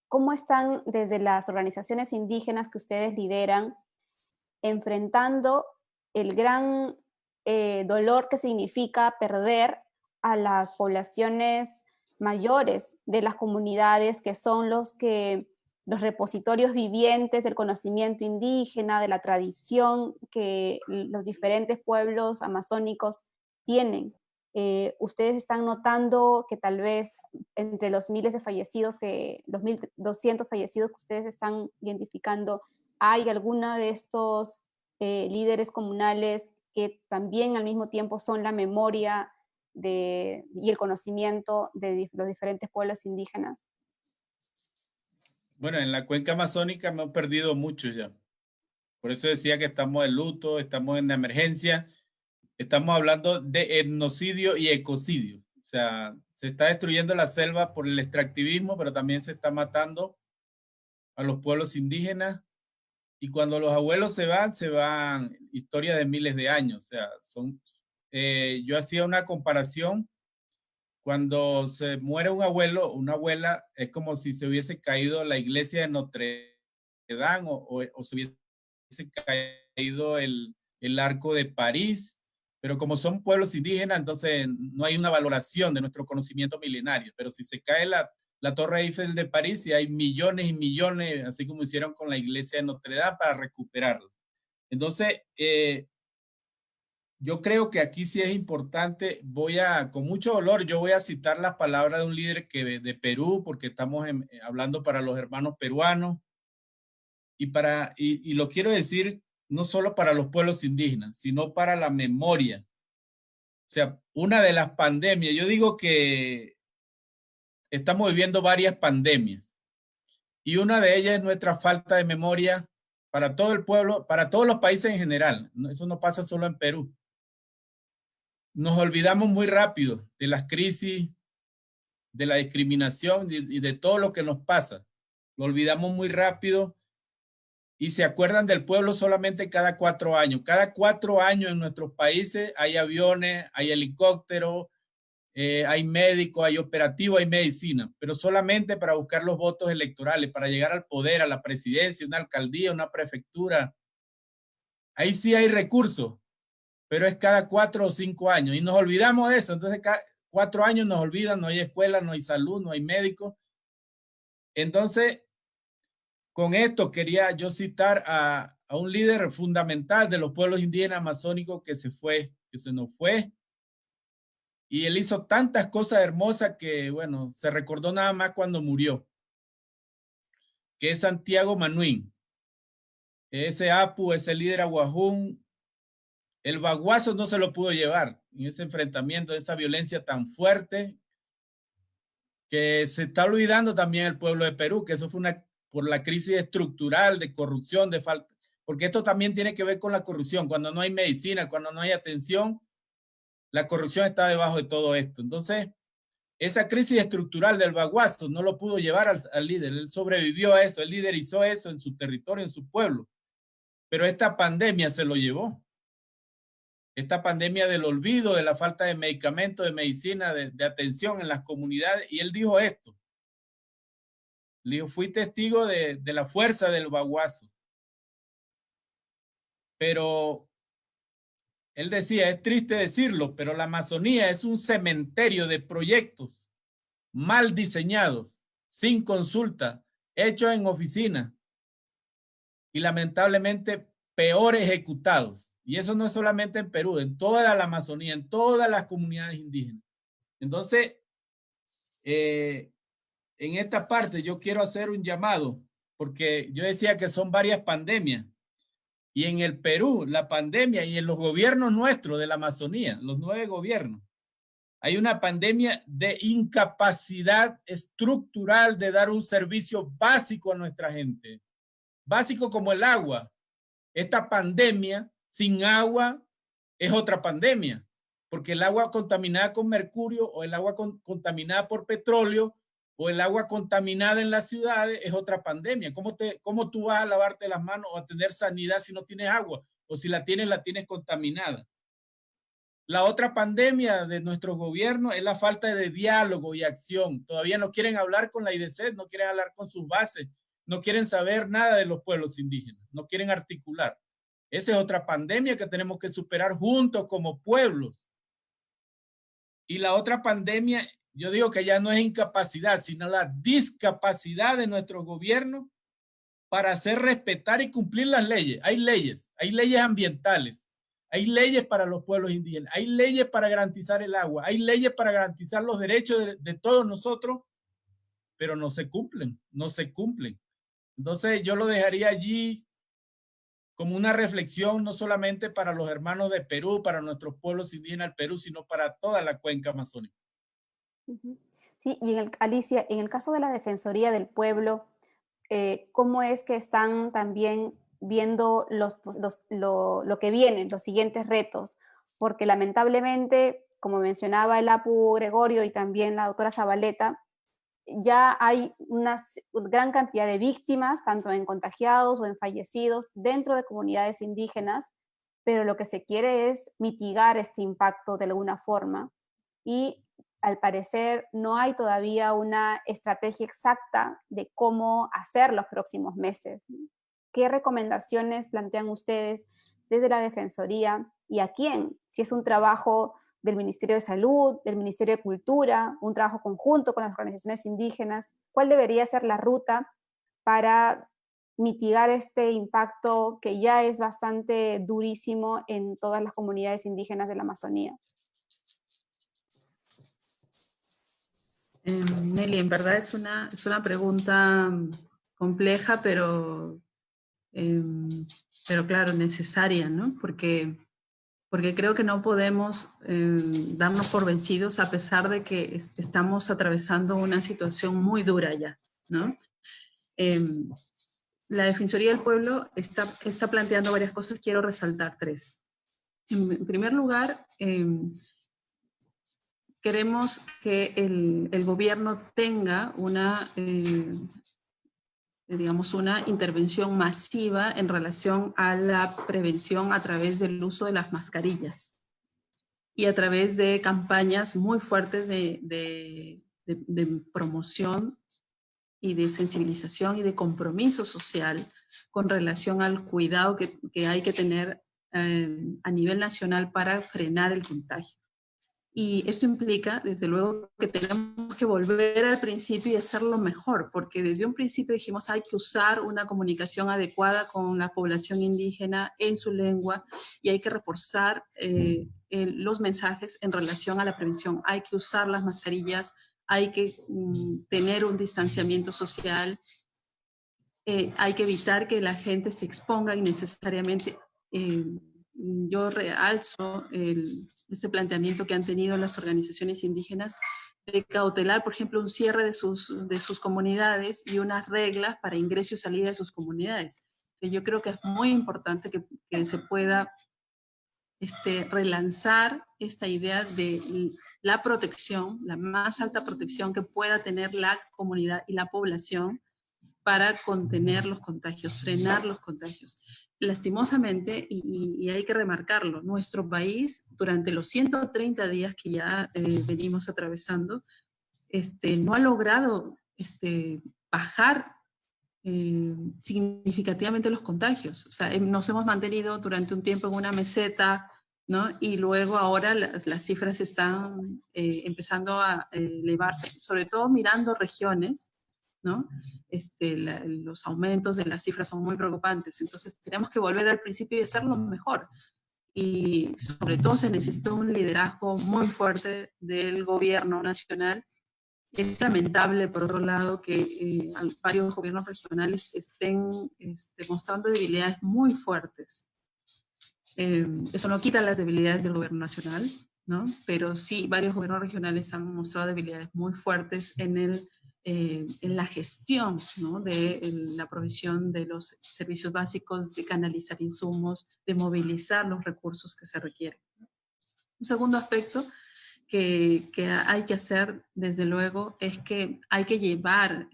Speaker 1: ¿cómo están desde las organizaciones indígenas que ustedes lideran enfrentando el gran dolor que significa perder a las poblaciones mayores de las comunidades, que son los repositorios vivientes del conocimiento indígena, de la tradición que los diferentes pueblos amazónicos tienen? Ustedes están notando que tal vez entre los miles de fallecidos, los 1.200 fallecidos que ustedes están identificando, ¿hay alguno de estos líderes comunales que también al mismo tiempo son la memoria y el conocimiento de los diferentes pueblos indígenas?
Speaker 6: Bueno, en la cuenca amazónica hemos perdido mucho ya. Por eso decía que estamos en luto, estamos en emergencia, estamos hablando de etnocidio y ecocidio. O sea, se está destruyendo la selva por el extractivismo, pero también se está matando a los pueblos indígenas. Y cuando los abuelos se van historia de miles de años. O sea, yo hacía una comparación. Cuando se muere un abuelo o una abuela, es como si se hubiese caído la iglesia de Notre Dame o se hubiese caído el arco de París, pero como son pueblos indígenas, entonces no hay una valoración de nuestro conocimiento milenario. Pero si se cae la Torre Eiffel de París, y hay millones y millones, así como hicieron con la iglesia de Notre Dame, para recuperarlo. Entonces, yo creo que aquí sí es importante, con mucho dolor, yo voy a citar las palabras de un líder de Perú, porque estamos hablando para los hermanos peruanos, y lo quiero decir no solo para los pueblos indígenas, sino para la memoria. O sea, una de las pandemias, yo digo que estamos viviendo varias pandemias, y una de ellas es nuestra falta de memoria para todo el pueblo, para todos los países en general. Eso no pasa solo en Perú. Nos olvidamos muy rápido de las crisis, de la discriminación y de todo lo que nos pasa. Lo olvidamos muy rápido y se acuerdan del pueblo solamente cada 4 años. Cada 4 años en nuestros países hay aviones, hay helicópteros, hay médicos, hay operativos, hay medicina, pero solamente para buscar los votos electorales, para llegar al poder, a la presidencia, una alcaldía, una prefectura. Ahí sí hay recursos, pero es cada 4 o 5 años y nos olvidamos de eso. Entonces cada 4 años nos olvidan, no hay escuela, no hay salud, no hay médicos. Entonces, con esto quería yo citar a un líder fundamental de los pueblos indígenas amazónicos que se nos fue. Y él hizo tantas cosas hermosas que, bueno, se recordó nada más cuando murió, que es Santiago Manuín. Ese Apu, ese líder aguajún, el baguazo no se lo pudo llevar en ese enfrentamiento, esa violencia tan fuerte, que se está olvidando también el pueblo de Perú, que eso fue por la crisis estructural de corrupción, de falta, porque esto también tiene que ver con la corrupción. Cuando no hay medicina, cuando no hay atención, la corrupción está debajo de todo esto. Entonces, esa crisis estructural del baguazo no lo pudo llevar al líder. Él sobrevivió a eso, él liderizó eso en su territorio, en su pueblo. Pero esta pandemia se lo llevó. Esta pandemia del olvido, de la falta de medicamentos, de medicina, de atención en las comunidades. Y él dijo esto. Le dijo, fui testigo de la fuerza del baguazo. Pero él decía, es triste decirlo, pero la Amazonía es un cementerio de proyectos mal diseñados, sin consulta, hechos en oficina y lamentablemente peor ejecutados. Y eso no es solamente en Perú, en toda la Amazonía, en todas las comunidades indígenas. Entonces, en esta parte yo quiero hacer un llamado, porque yo decía que son varias pandemias. Y en el Perú, la pandemia, y en los gobiernos nuestros de la Amazonía, los 9 gobiernos, hay una pandemia de incapacidad estructural de dar un servicio básico a nuestra gente. Básico como el agua. Esta pandemia sin agua es otra pandemia, porque el agua contaminada con mercurio o el agua contaminada por petróleo o el agua contaminada en las ciudades es otra pandemia. ¿Cómo tú vas a lavarte las manos o a tener sanidad si no tienes agua? O si la tienes contaminada. La otra pandemia de nuestro gobierno es la falta de diálogo y acción. Todavía no quieren hablar con la IDC, no quieren hablar con sus bases, no quieren saber nada de los pueblos indígenas, no quieren articular. Esa es otra pandemia que tenemos que superar juntos como pueblos. Y la otra pandemia, yo digo que ya no es incapacidad, sino la discapacidad de nuestro gobierno para hacer respetar y cumplir las leyes. Hay leyes ambientales, hay leyes para los pueblos indígenas, hay leyes para garantizar el agua, hay leyes para garantizar los derechos de todos nosotros, pero no se cumplen. Entonces yo lo dejaría allí como una reflexión no solamente para los hermanos de Perú, para nuestros pueblos indígenas del Perú, sino para toda la cuenca amazónica.
Speaker 1: Sí, y Alicia, en el caso de la Defensoría del Pueblo, ¿cómo es que están también viendo lo que vienen, los siguientes retos? Porque lamentablemente, como mencionaba el Apu Gregorio y también la doctora Zabaleta, ya hay una gran cantidad de víctimas, tanto en contagiados o en fallecidos, dentro de comunidades indígenas, pero lo que se quiere es mitigar este impacto de alguna forma. Y al parecer no hay todavía una estrategia exacta de cómo hacer los próximos meses. ¿Qué recomendaciones plantean ustedes desde la Defensoría y a quién? Si es un trabajo del Ministerio de Salud, del Ministerio de Cultura, un trabajo conjunto con las organizaciones indígenas, ¿cuál debería ser la ruta para mitigar este impacto que ya es bastante durísimo en todas las comunidades indígenas de la Amazonía?
Speaker 5: Nelly, en verdad es una pregunta compleja, pero claro, necesaria, ¿no? Porque creo que no podemos darnos por vencidos a pesar de que estamos atravesando una situación muy dura ya, ¿no? La Defensoría del Pueblo está planteando varias cosas, quiero resaltar tres. En primer lugar, queremos que el gobierno tenga digamos, una intervención masiva en relación a la prevención a través del uso de las mascarillas y a través de campañas muy fuertes de promoción y de sensibilización y de compromiso social con relación al cuidado que hay que tener a nivel nacional para frenar el contagio. Y eso implica, desde luego, que tenemos que volver al principio y hacerlo mejor, porque desde un principio dijimos hay que usar una comunicación adecuada con la población indígena en su lengua y hay que reforzar los mensajes en relación a la prevención. Hay que usar las mascarillas, hay que tener un distanciamiento social, hay que evitar que la gente se exponga innecesariamente. Yo realzo este planteamiento que han tenido las organizaciones indígenas de cautelar, por ejemplo, un cierre de sus comunidades y unas reglas para ingreso y salida de sus comunidades. Que yo creo que es muy importante que se pueda relanzar esta idea de la protección, la más alta protección que pueda tener la comunidad y la población para contener los contagios, frenar los contagios. Lastimosamente, y hay que remarcarlo, nuestro país durante los 130 días que ya venimos atravesando, no ha logrado bajar significativamente los contagios. O sea, nos hemos mantenido durante un tiempo en una meseta, ¿no? Y luego ahora las cifras están empezando a elevarse, sobre todo mirando regiones, ¿no? Los aumentos de las cifras son muy preocupantes, entonces tenemos que volver al principio y hacerlo mejor. Y sobre todo se necesita un liderazgo muy fuerte del gobierno nacional. Es lamentable, por otro lado, que varios gobiernos regionales estén mostrando debilidades muy fuertes. Eso no quita las debilidades del gobierno nacional, ¿no? Pero sí, varios gobiernos regionales han mostrado debilidades muy fuertes en la gestión, ¿no? De la provisión de los servicios básicos, de canalizar insumos, de movilizar los recursos que se requieren. Un segundo aspecto que hay que hacer, desde luego, es que hay que llevar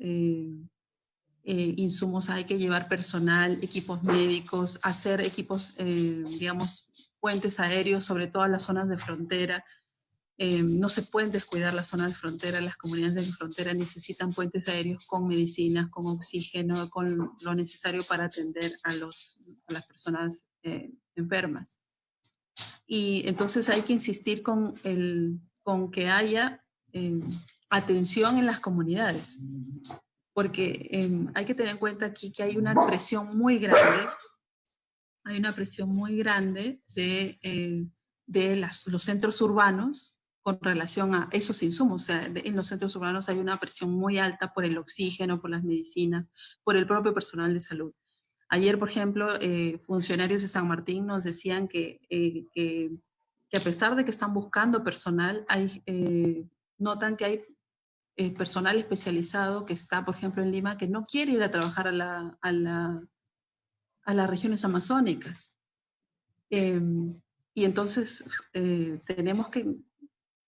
Speaker 5: insumos, hay que llevar personal, equipos médicos, hacer equipos, digamos, puentes aéreos, sobre todo en las zonas de frontera. No se pueden descuidar las zonas de frontera, las comunidades de frontera necesitan puentes aéreos con medicinas, con oxígeno, con lo necesario para atender a las personas enfermas. Y entonces hay que insistir con que haya atención en las comunidades, porque hay que tener en cuenta aquí que hay una presión muy grande, de los centros urbanos con relación a esos insumos. O sea, en los centros urbanos hay una presión muy alta por el oxígeno, por las medicinas, por el propio personal de salud. Ayer, por ejemplo, funcionarios de San Martín nos decían que a pesar de que están buscando personal, notan que hay personal especializado que está, por ejemplo, en Lima, que no quiere ir a trabajar a las regiones amazónicas. Y entonces tenemos que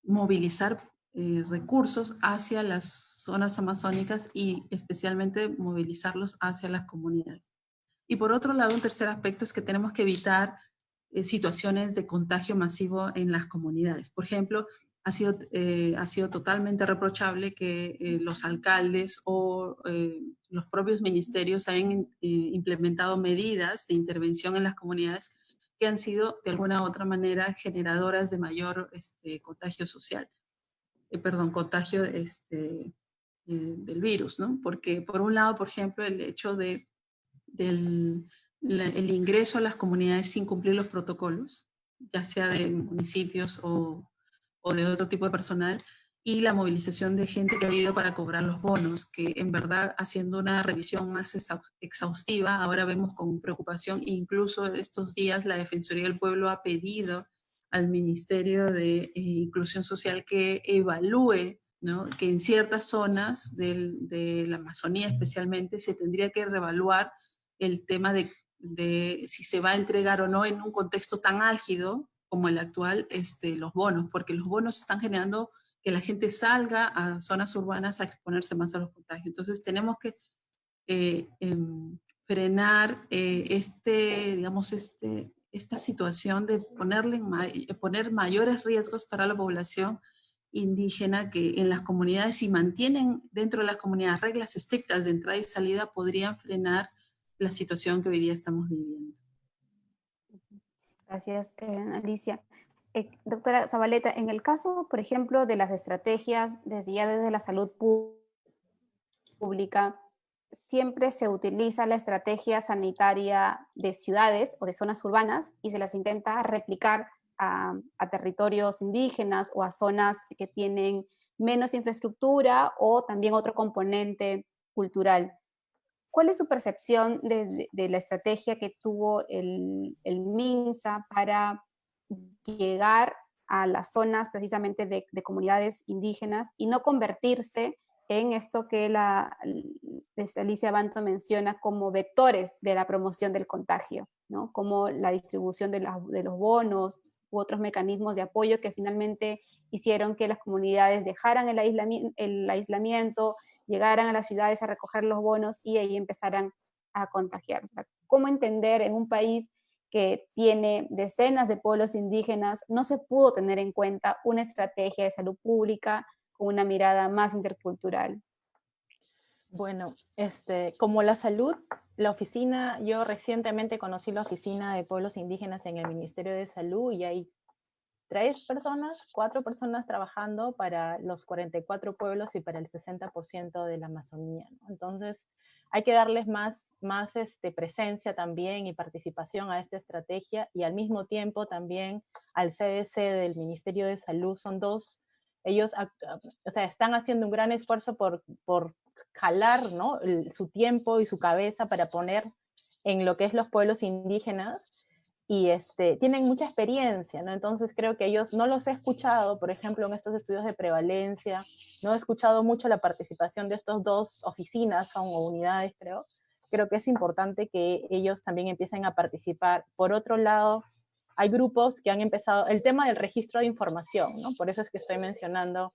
Speaker 5: movilizar recursos hacia las zonas amazónicas y especialmente movilizarlos hacia las comunidades. Y por otro lado, un tercer aspecto es que tenemos que evitar situaciones de contagio masivo en las comunidades. Por ejemplo, ha sido totalmente reprochable que los alcaldes o los propios ministerios hayan implementado medidas de intervención en las comunidades que han sido de alguna u otra manera generadoras de mayor contagio social, contagio del virus, ¿no? Porque por un lado, por ejemplo, el hecho del el ingreso a las comunidades sin cumplir los protocolos, ya sea de municipios o de otro tipo de personal, y la movilización de gente que ha habido para cobrar los bonos, que en verdad, haciendo una revisión más exhaustiva, ahora vemos con preocupación, incluso estos días la Defensoría del Pueblo ha pedido al Ministerio de Inclusión Social que evalúe, ¿no?, que en ciertas zonas de la Amazonía especialmente se tendría que reevaluar el tema de si se va a entregar o no en un contexto tan álgido como el actual, los bonos, porque los bonos están generando que la gente salga a zonas urbanas a exponerse más a los contagios. Entonces tenemos que frenar esta situación de poner mayores riesgos para la población indígena, que en las comunidades, si mantienen dentro de las comunidades reglas estrictas de entrada y salida, podrían frenar la situación que hoy día estamos viviendo.
Speaker 1: Gracias, Alicia. Doctora Zabaleta, en el caso, por ejemplo, de las estrategias desde la salud pública, siempre se utiliza la estrategia sanitaria de ciudades o de zonas urbanas y se las intenta replicar a territorios indígenas o a zonas que tienen menos infraestructura o también otro componente cultural. ¿Cuál es su percepción de la estrategia que tuvo el MINSA para llegar a las zonas precisamente de comunidades indígenas y no convertirse en esto que Alicia Banto menciona como vectores de la promoción del contagio, ¿no?, como la distribución de los bonos u otros mecanismos de apoyo que finalmente hicieron que las comunidades dejaran el aislamiento, llegaran a las ciudades a recoger los bonos y ahí empezaran a contagiar? O sea, ¿cómo entender en un país que tiene decenas de pueblos indígenas, no se pudo tener en cuenta una estrategia de salud pública con una mirada más intercultural?
Speaker 7: Bueno, como la salud, la oficina, yo recientemente conocí la oficina de pueblos indígenas en el Ministerio de Salud y hay 4 personas trabajando para los 44 pueblos y para el 60% de la Amazonía, ¿no? Entonces, hay que darles más presencia también y participación a esta estrategia, y al mismo tiempo también al CDC del Ministerio de Salud. Son dos, ellos están haciendo un gran esfuerzo por jalar, ¿no?, su tiempo y su cabeza para poner en lo que es los pueblos indígenas, y tienen mucha experiencia, ¿no? Entonces creo que ellos, no los he escuchado, por ejemplo, en estos estudios de prevalencia, no he escuchado mucho la participación de estos 2 oficinas o unidades, creo que es importante que ellos también empiecen a participar. Por otro lado, hay grupos que han empezado, el tema del registro de información, ¿no? Por eso es que estoy mencionando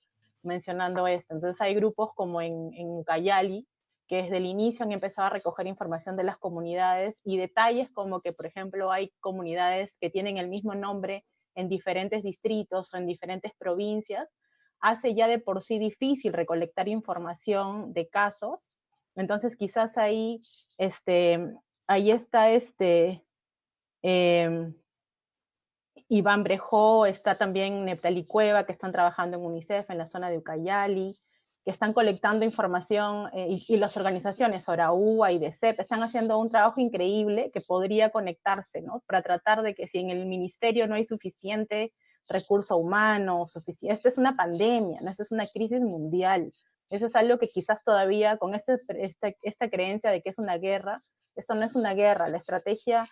Speaker 7: esto. Entonces hay grupos como en Ucayali, que desde el inicio han empezado a recoger información de las comunidades y detalles como que, por ejemplo, hay comunidades que tienen el mismo nombre en diferentes distritos o en diferentes provincias, hace ya de por sí difícil recolectar información de casos. Entonces quizás ahí está Iván Brejó, está también Neptali Cueva, que están trabajando en UNICEF en la zona de Ucayali, que están colectando información, y las organizaciones, ORAUA y DECEP, están haciendo un trabajo increíble que podría conectarse, ¿no?, para tratar de que si en el ministerio no hay suficiente recurso humano, esta es una pandemia, ¿no?, esta es una crisis mundial. Eso es algo que quizás todavía, con esta creencia de que es una guerra, Esto no es una guerra, la estrategia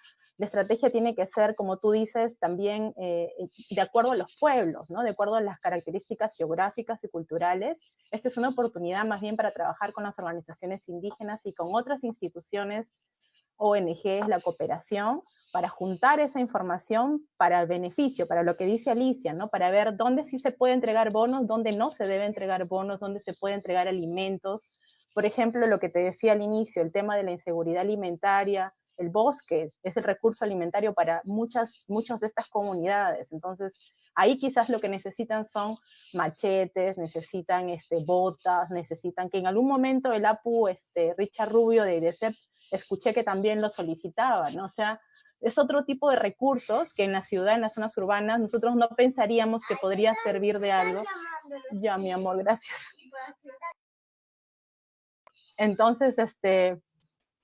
Speaker 7: tiene que ser, como tú dices, también de acuerdo a los pueblos, ¿no? De acuerdo a las características geográficas y culturales. Esta es una oportunidad más bien para trabajar con las organizaciones indígenas y con otras instituciones, ONGs, la cooperación, para juntar esa información para el beneficio, para lo que dice Alicia, ¿no? Para ver dónde sí se puede entregar bonos, dónde no se debe entregar bonos, dónde se puede entregar alimentos. Por ejemplo, lo que te decía al inicio, el tema de la inseguridad alimentaria, el bosque es el recurso alimentario para muchas de estas comunidades. Entonces, ahí quizás lo que necesitan son machetes, necesitan botas, necesitan que en algún momento el APU, Richard Rubio de IDECEP, escuché que también lo solicitaba, ¿no? O sea, es otro tipo de recursos que en la ciudad, en las zonas urbanas, nosotros no pensaríamos que podría servir de algo. Ya, mi amor, gracias. Entonces,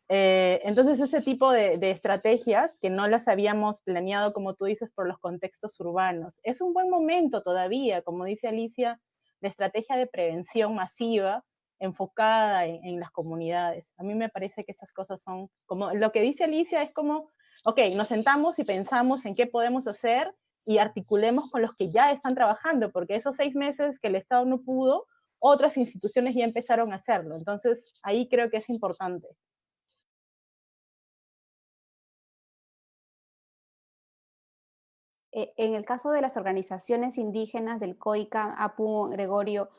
Speaker 7: entonces ese tipo de estrategias que no las habíamos planeado, como tú dices, por los contextos urbanos. Es un buen momento todavía, como dice Alicia, de estrategia de prevención masiva enfocada en las comunidades. A mí me parece que esas cosas son, como lo que dice Alicia, es como, ok, nos sentamos y pensamos en qué podemos hacer y articulemos con los que ya están trabajando, porque esos 6 meses que el Estado no pudo, otras instituciones ya empezaron a hacerlo. Entonces, ahí creo que es importante.
Speaker 1: En el caso de las organizaciones indígenas del COICA, APU, Gregorio,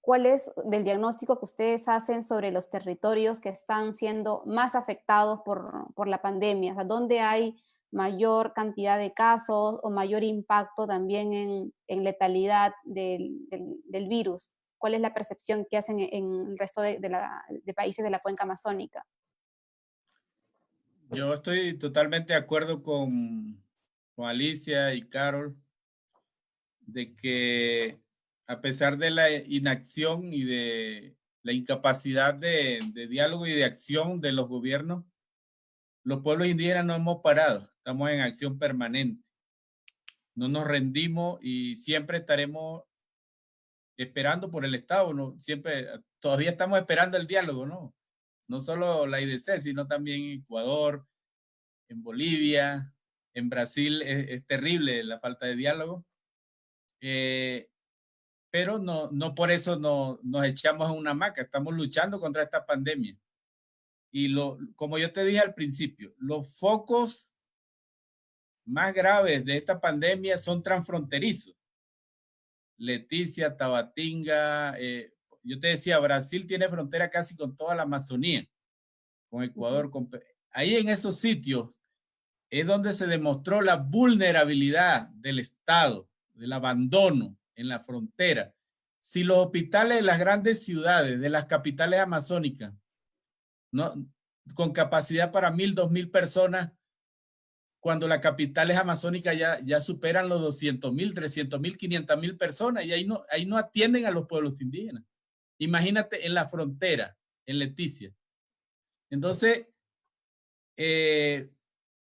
Speaker 1: ¿cuál es del diagnóstico que ustedes hacen sobre los territorios que están siendo más afectados por la pandemia? O sea, ¿dónde hay mayor cantidad de casos o mayor impacto también en letalidad del virus? ¿Cuál es la percepción que hacen en el resto de países de la cuenca amazónica?
Speaker 6: Yo estoy totalmente de acuerdo con Alicia y Carol de que a pesar de la inacción y de la incapacidad de diálogo y de acción de los gobiernos, los pueblos indígenas no hemos parado, estamos en acción permanente. No nos rendimos y siempre estaremos esperando por el Estado, ¿no? Siempre, todavía estamos esperando el diálogo, ¿no? No solo la IDC, sino también en Ecuador, en Bolivia, en Brasil es terrible la falta de diálogo. Pero no por eso nos echamos en una hamaca, estamos luchando contra esta pandemia. Y como yo te dije al principio, los focos más graves de esta pandemia son transfronterizos. Leticia, Tabatinga, yo te decía, Brasil tiene frontera casi con toda la Amazonía, con Ecuador, ahí en esos sitios es donde se demostró la vulnerabilidad del Estado, del abandono en la frontera. Si los hospitales de las grandes ciudades, de las capitales amazónicas, ¿no? Con capacidad para 1,000, 2,000 personas, cuando las capitales amazónicas ya superan los 200,000, 300,000, 500,000 personas, y ahí no atienden a los pueblos indígenas. Imagínate en la frontera, en Leticia. Entonces,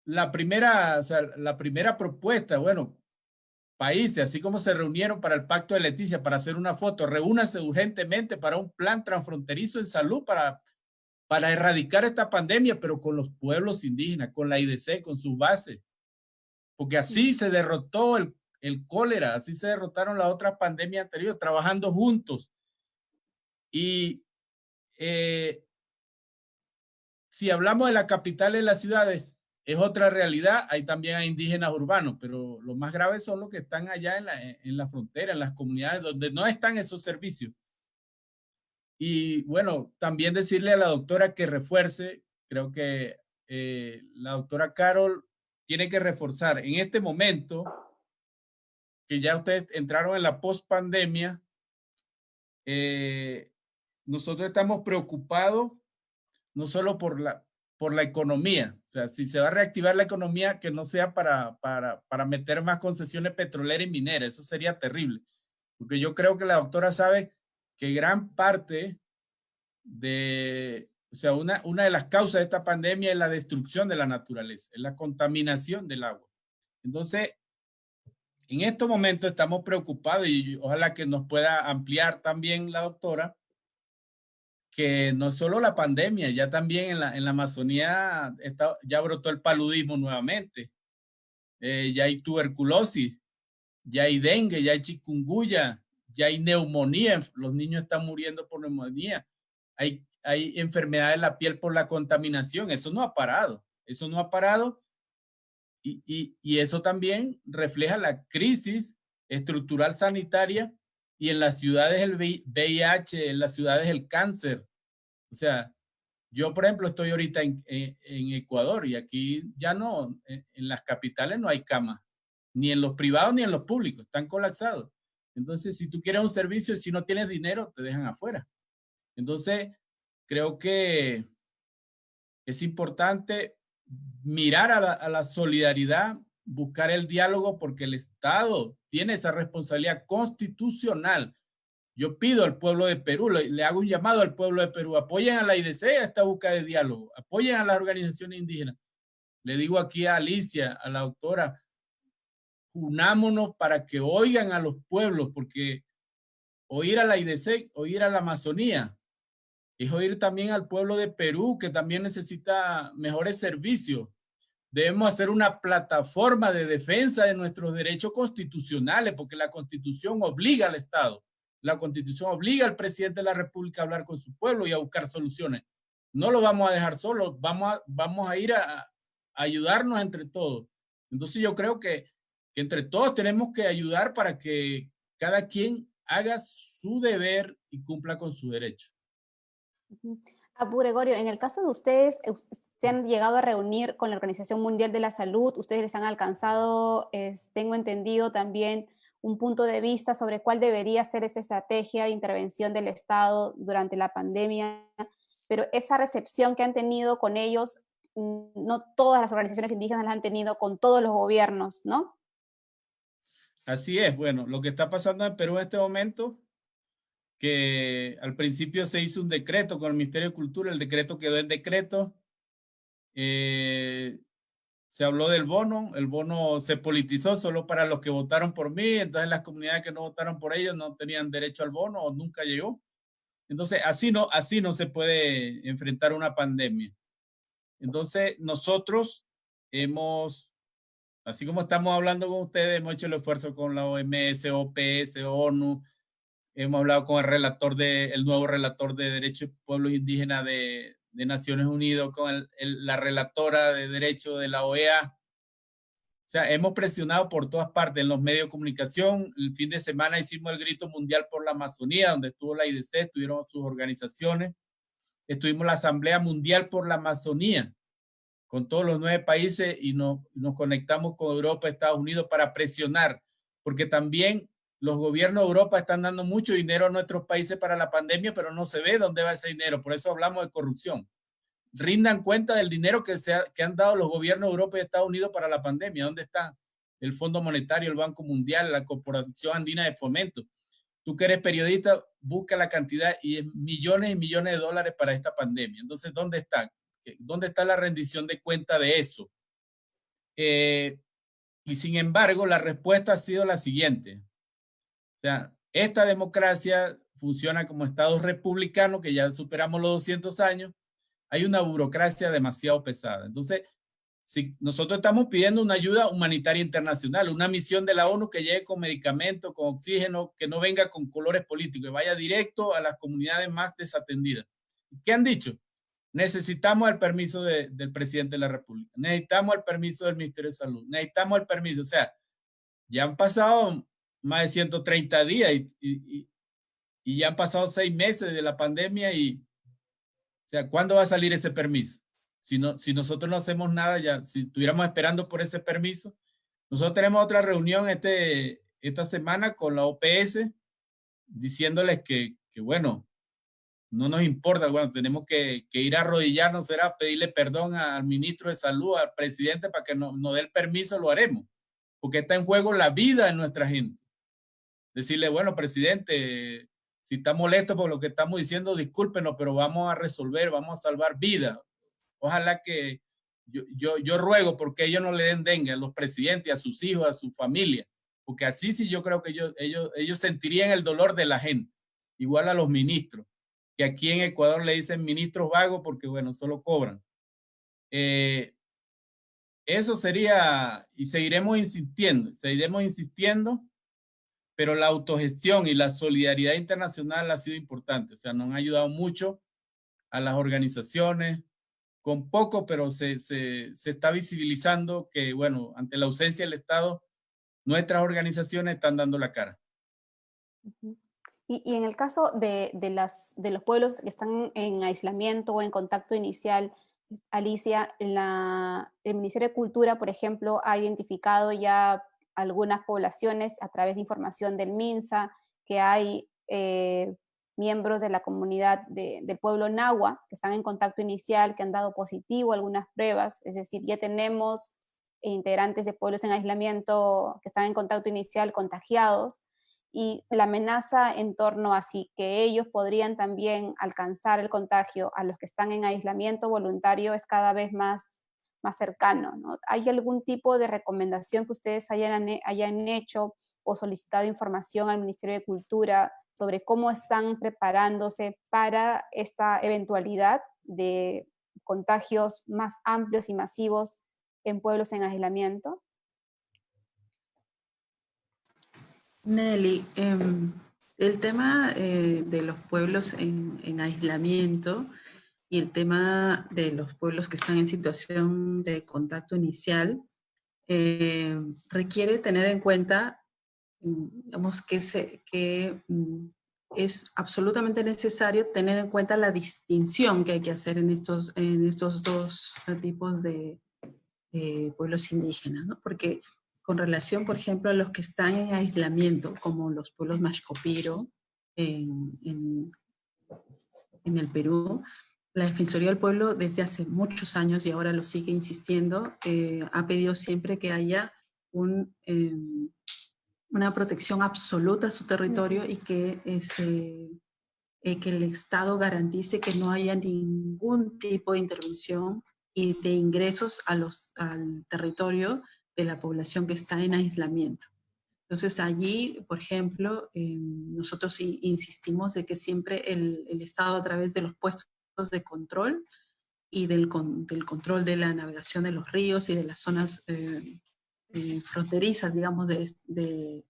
Speaker 6: la primera propuesta, bueno, países, así como se reunieron para el Pacto de Leticia para hacer una foto, reúnanse urgentemente para un plan transfronterizo en salud para erradicar esta pandemia, pero con los pueblos indígenas, con la IDC, con sus bases. Porque así se derrotó el cólera, así se derrotaron las otras pandemias anteriores, trabajando juntos. Y si hablamos de la capital de las ciudades, es otra realidad, ahí también hay indígenas urbanos, pero lo más grave son los que están allá en la frontera, en las comunidades donde no están esos servicios. Y bueno, también decirle a la doctora que refuerce, creo que la doctora Carol tiene que reforzar en este momento, que ya ustedes entraron en la post-pandemia, nosotros estamos preocupados no solo por la economía, o sea, si se va a reactivar la economía, que no sea para meter más concesiones petroleras y mineras, eso sería terrible, porque yo creo que la doctora sabe que gran parte o sea, una de las causas de esta pandemia es la destrucción de la naturaleza, es la contaminación del agua. Entonces, en estos momentos estamos preocupados y ojalá que nos pueda ampliar también la doctora, que no solo la pandemia, ya también en la Amazonía ya brotó el paludismo nuevamente. Ya hay tuberculosis, ya hay dengue, ya hay chikungunya, ya hay neumonía, los niños están muriendo por neumonía. Hay enfermedades de la piel por la contaminación, eso no ha parado, y eso también refleja la crisis estructural sanitaria y en las ciudades el VIH, en las ciudades el cáncer. O sea, yo por ejemplo estoy ahorita en Ecuador y aquí ya no, en las capitales no hay camas, ni en los privados ni en los públicos, están colapsados. Entonces, si tú quieres un servicio y si no tienes dinero, te dejan afuera. Entonces, creo que es importante mirar a la solidaridad, buscar el diálogo, porque el Estado tiene esa responsabilidad constitucional. Yo pido al pueblo de Perú, le hago un llamado al pueblo de Perú, apoyen a la IDC a esta búsqueda de diálogo, apoyen a las organizaciones indígenas. Le digo aquí a Alicia, a la doctora, unámonos para que oigan a los pueblos, porque oír a la IDC, oír a la Amazonía, es oír también al pueblo de Perú, que también necesita mejores servicios. Debemos hacer una plataforma de defensa de nuestros derechos constitucionales, porque la Constitución obliga al Estado. La Constitución obliga al presidente de la República a hablar con su pueblo y a buscar soluciones. No lo vamos a dejar solo, vamos a ir a ayudarnos entre todos. Entonces yo creo que entre todos tenemos que ayudar para que cada quien haga su deber y cumpla con su derecho.
Speaker 1: Abu Gregorio, en el caso de ustedes, se han llegado a reunir con la Organización Mundial de la Salud, ustedes les han alcanzado, tengo entendido también, un punto de vista sobre cuál debería ser esta estrategia de intervención del Estado durante la pandemia, pero esa recepción que han tenido con ellos, no todas las organizaciones indígenas la han tenido con todos los gobiernos, ¿no?
Speaker 6: Así es, bueno, lo que está pasando en Perú en este momento, que al principio se hizo un decreto con el Ministerio de Cultura, el decreto quedó en decreto, se habló del bono, el bono se politizó solo para los que votaron por mí, entonces las comunidades que no votaron por ellos no tenían derecho al bono o nunca llegó. Entonces así no se puede enfrentar una pandemia. Entonces nosotros así como estamos hablando con ustedes, hemos hecho el esfuerzo con la OMS, OPS, ONU, hemos hablado con el nuevo relator de derechos de pueblos indígenas de Naciones Unidas, con la relatora de derechos de la OEA. O sea, hemos presionado por todas partes, en los medios de comunicación. El fin de semana hicimos el grito mundial por la Amazonía, donde estuvo la IDC, estuvieron sus organizaciones. Estuvimos en la Asamblea Mundial por la Amazonía, con todos los 9 países, y nos conectamos con Europa, Estados Unidos, para presionar, porque también los gobiernos de Europa están dando mucho dinero a nuestros países para la pandemia, pero no se ve dónde va ese dinero. Por eso hablamos de corrupción. Rindan cuenta del dinero que han dado los gobiernos de Europa y Estados Unidos para la pandemia. ¿Dónde está el Fondo Monetario, el Banco Mundial, la Corporación Andina de Fomento? Tú que eres periodista, busca la cantidad y millones y millones de dólares para esta pandemia. Entonces, ¿dónde está? ¿Dónde está la rendición de cuenta de eso? Y sin embargo, la respuesta ha sido la siguiente. O sea, esta democracia funciona como Estados republicanos, que ya superamos los 200 años. Hay una burocracia demasiado pesada. Entonces, si nosotros estamos pidiendo una ayuda humanitaria internacional, una misión de la ONU que llegue con medicamentos, con oxígeno, que no venga con colores políticos, que vaya directo a las comunidades más desatendidas. ¿Qué han dicho? Necesitamos el permiso del presidente de la República, necesitamos el permiso del Ministerio de Salud, necesitamos el permiso. O sea, ya han pasado más de 130 días y ya han pasado 6 meses de la pandemia o sea, ¿cuándo va a salir ese permiso? Si nosotros no hacemos nada, si estuviéramos esperando por ese permiso. Nosotros tenemos otra reunión esta semana con la OPS, diciéndoles que bueno, no nos importa, bueno, tenemos que ir a arrodillarnos, será pedirle perdón al ministro de Salud, al presidente, para que nos dé el permiso, lo haremos, porque está en juego la vida de nuestra gente. Decirle, bueno, presidente, si está molesto por lo que estamos diciendo, discúlpenos, pero vamos a resolver, vamos a salvar vidas. Ojalá que yo ruego porque ellos no le den dengue a los presidentes, a sus hijos, a su familia, porque así sí yo creo que ellos sentirían el dolor de la gente, igual a los ministros. que aquí en Ecuador le dicen ministros vagos porque, bueno, solo cobran. Eso sería, y seguiremos insistiendo, pero la autogestión y la solidaridad internacional ha sido importante. O sea, nos han ayudado mucho a las organizaciones, con poco, pero se está visibilizando que, bueno, ante la ausencia del Estado, nuestras organizaciones están dando la cara.
Speaker 1: Y en el caso de los pueblos que están en aislamiento o en contacto inicial, Alicia, el Ministerio de Cultura, por ejemplo, ha identificado ya algunas poblaciones a través de información del MINSA, que hay miembros de la comunidad del pueblo Nahua que están en contacto inicial, que han dado positivo a algunas pruebas, es decir, ya tenemos integrantes de pueblos en aislamiento que están en contacto inicial contagiados, y la amenaza en torno a si que ellos podrían también alcanzar el contagio a los que están en aislamiento voluntario es cada vez más cercano, ¿no? ¿Hay algún tipo de recomendación que ustedes hayan hecho o solicitado información al Ministerio de Cultura sobre cómo están preparándose para esta eventualidad de contagios más amplios y masivos en pueblos en aislamiento?
Speaker 5: Nelly, el tema de los pueblos en aislamiento y el tema de los pueblos que están en situación de contacto inicial requiere tener en cuenta, digamos, que es absolutamente necesario tener en cuenta la distinción que hay que hacer en estos dos tipos de pueblos indígenas, ¿no? Porque con relación, por ejemplo, a los que están en aislamiento, como los pueblos Maxcopiro en el Perú, la Defensoría del Pueblo desde hace muchos años, y ahora lo sigue insistiendo, ha pedido siempre que haya una protección absoluta a su territorio y que el Estado garantice que no haya ningún tipo de intervención y de ingresos al territorio de la población que está en aislamiento. Entonces allí, por ejemplo, nosotros insistimos de que siempre el Estado, a través de los puestos de control y del control de la navegación de los ríos y de las zonas fronterizas, digamos, de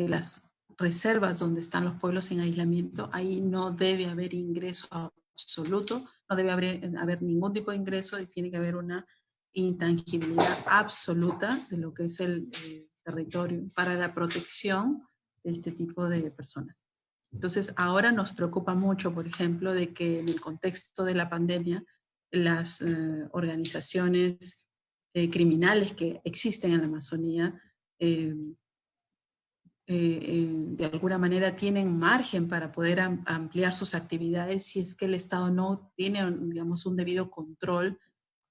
Speaker 5: las reservas donde están los pueblos en aislamiento, ahí no debe haber ingreso absoluto, no debe haber ningún tipo de ingreso y tiene que haber una intangibilidad absoluta de lo que es el territorio para la protección de este tipo de personas. Entonces, ahora nos preocupa mucho, por ejemplo, de que en el contexto de la pandemia, las organizaciones criminales que existen en la Amazonía de alguna manera tienen margen para poder ampliar sus actividades si es que el Estado no tiene, digamos, un debido control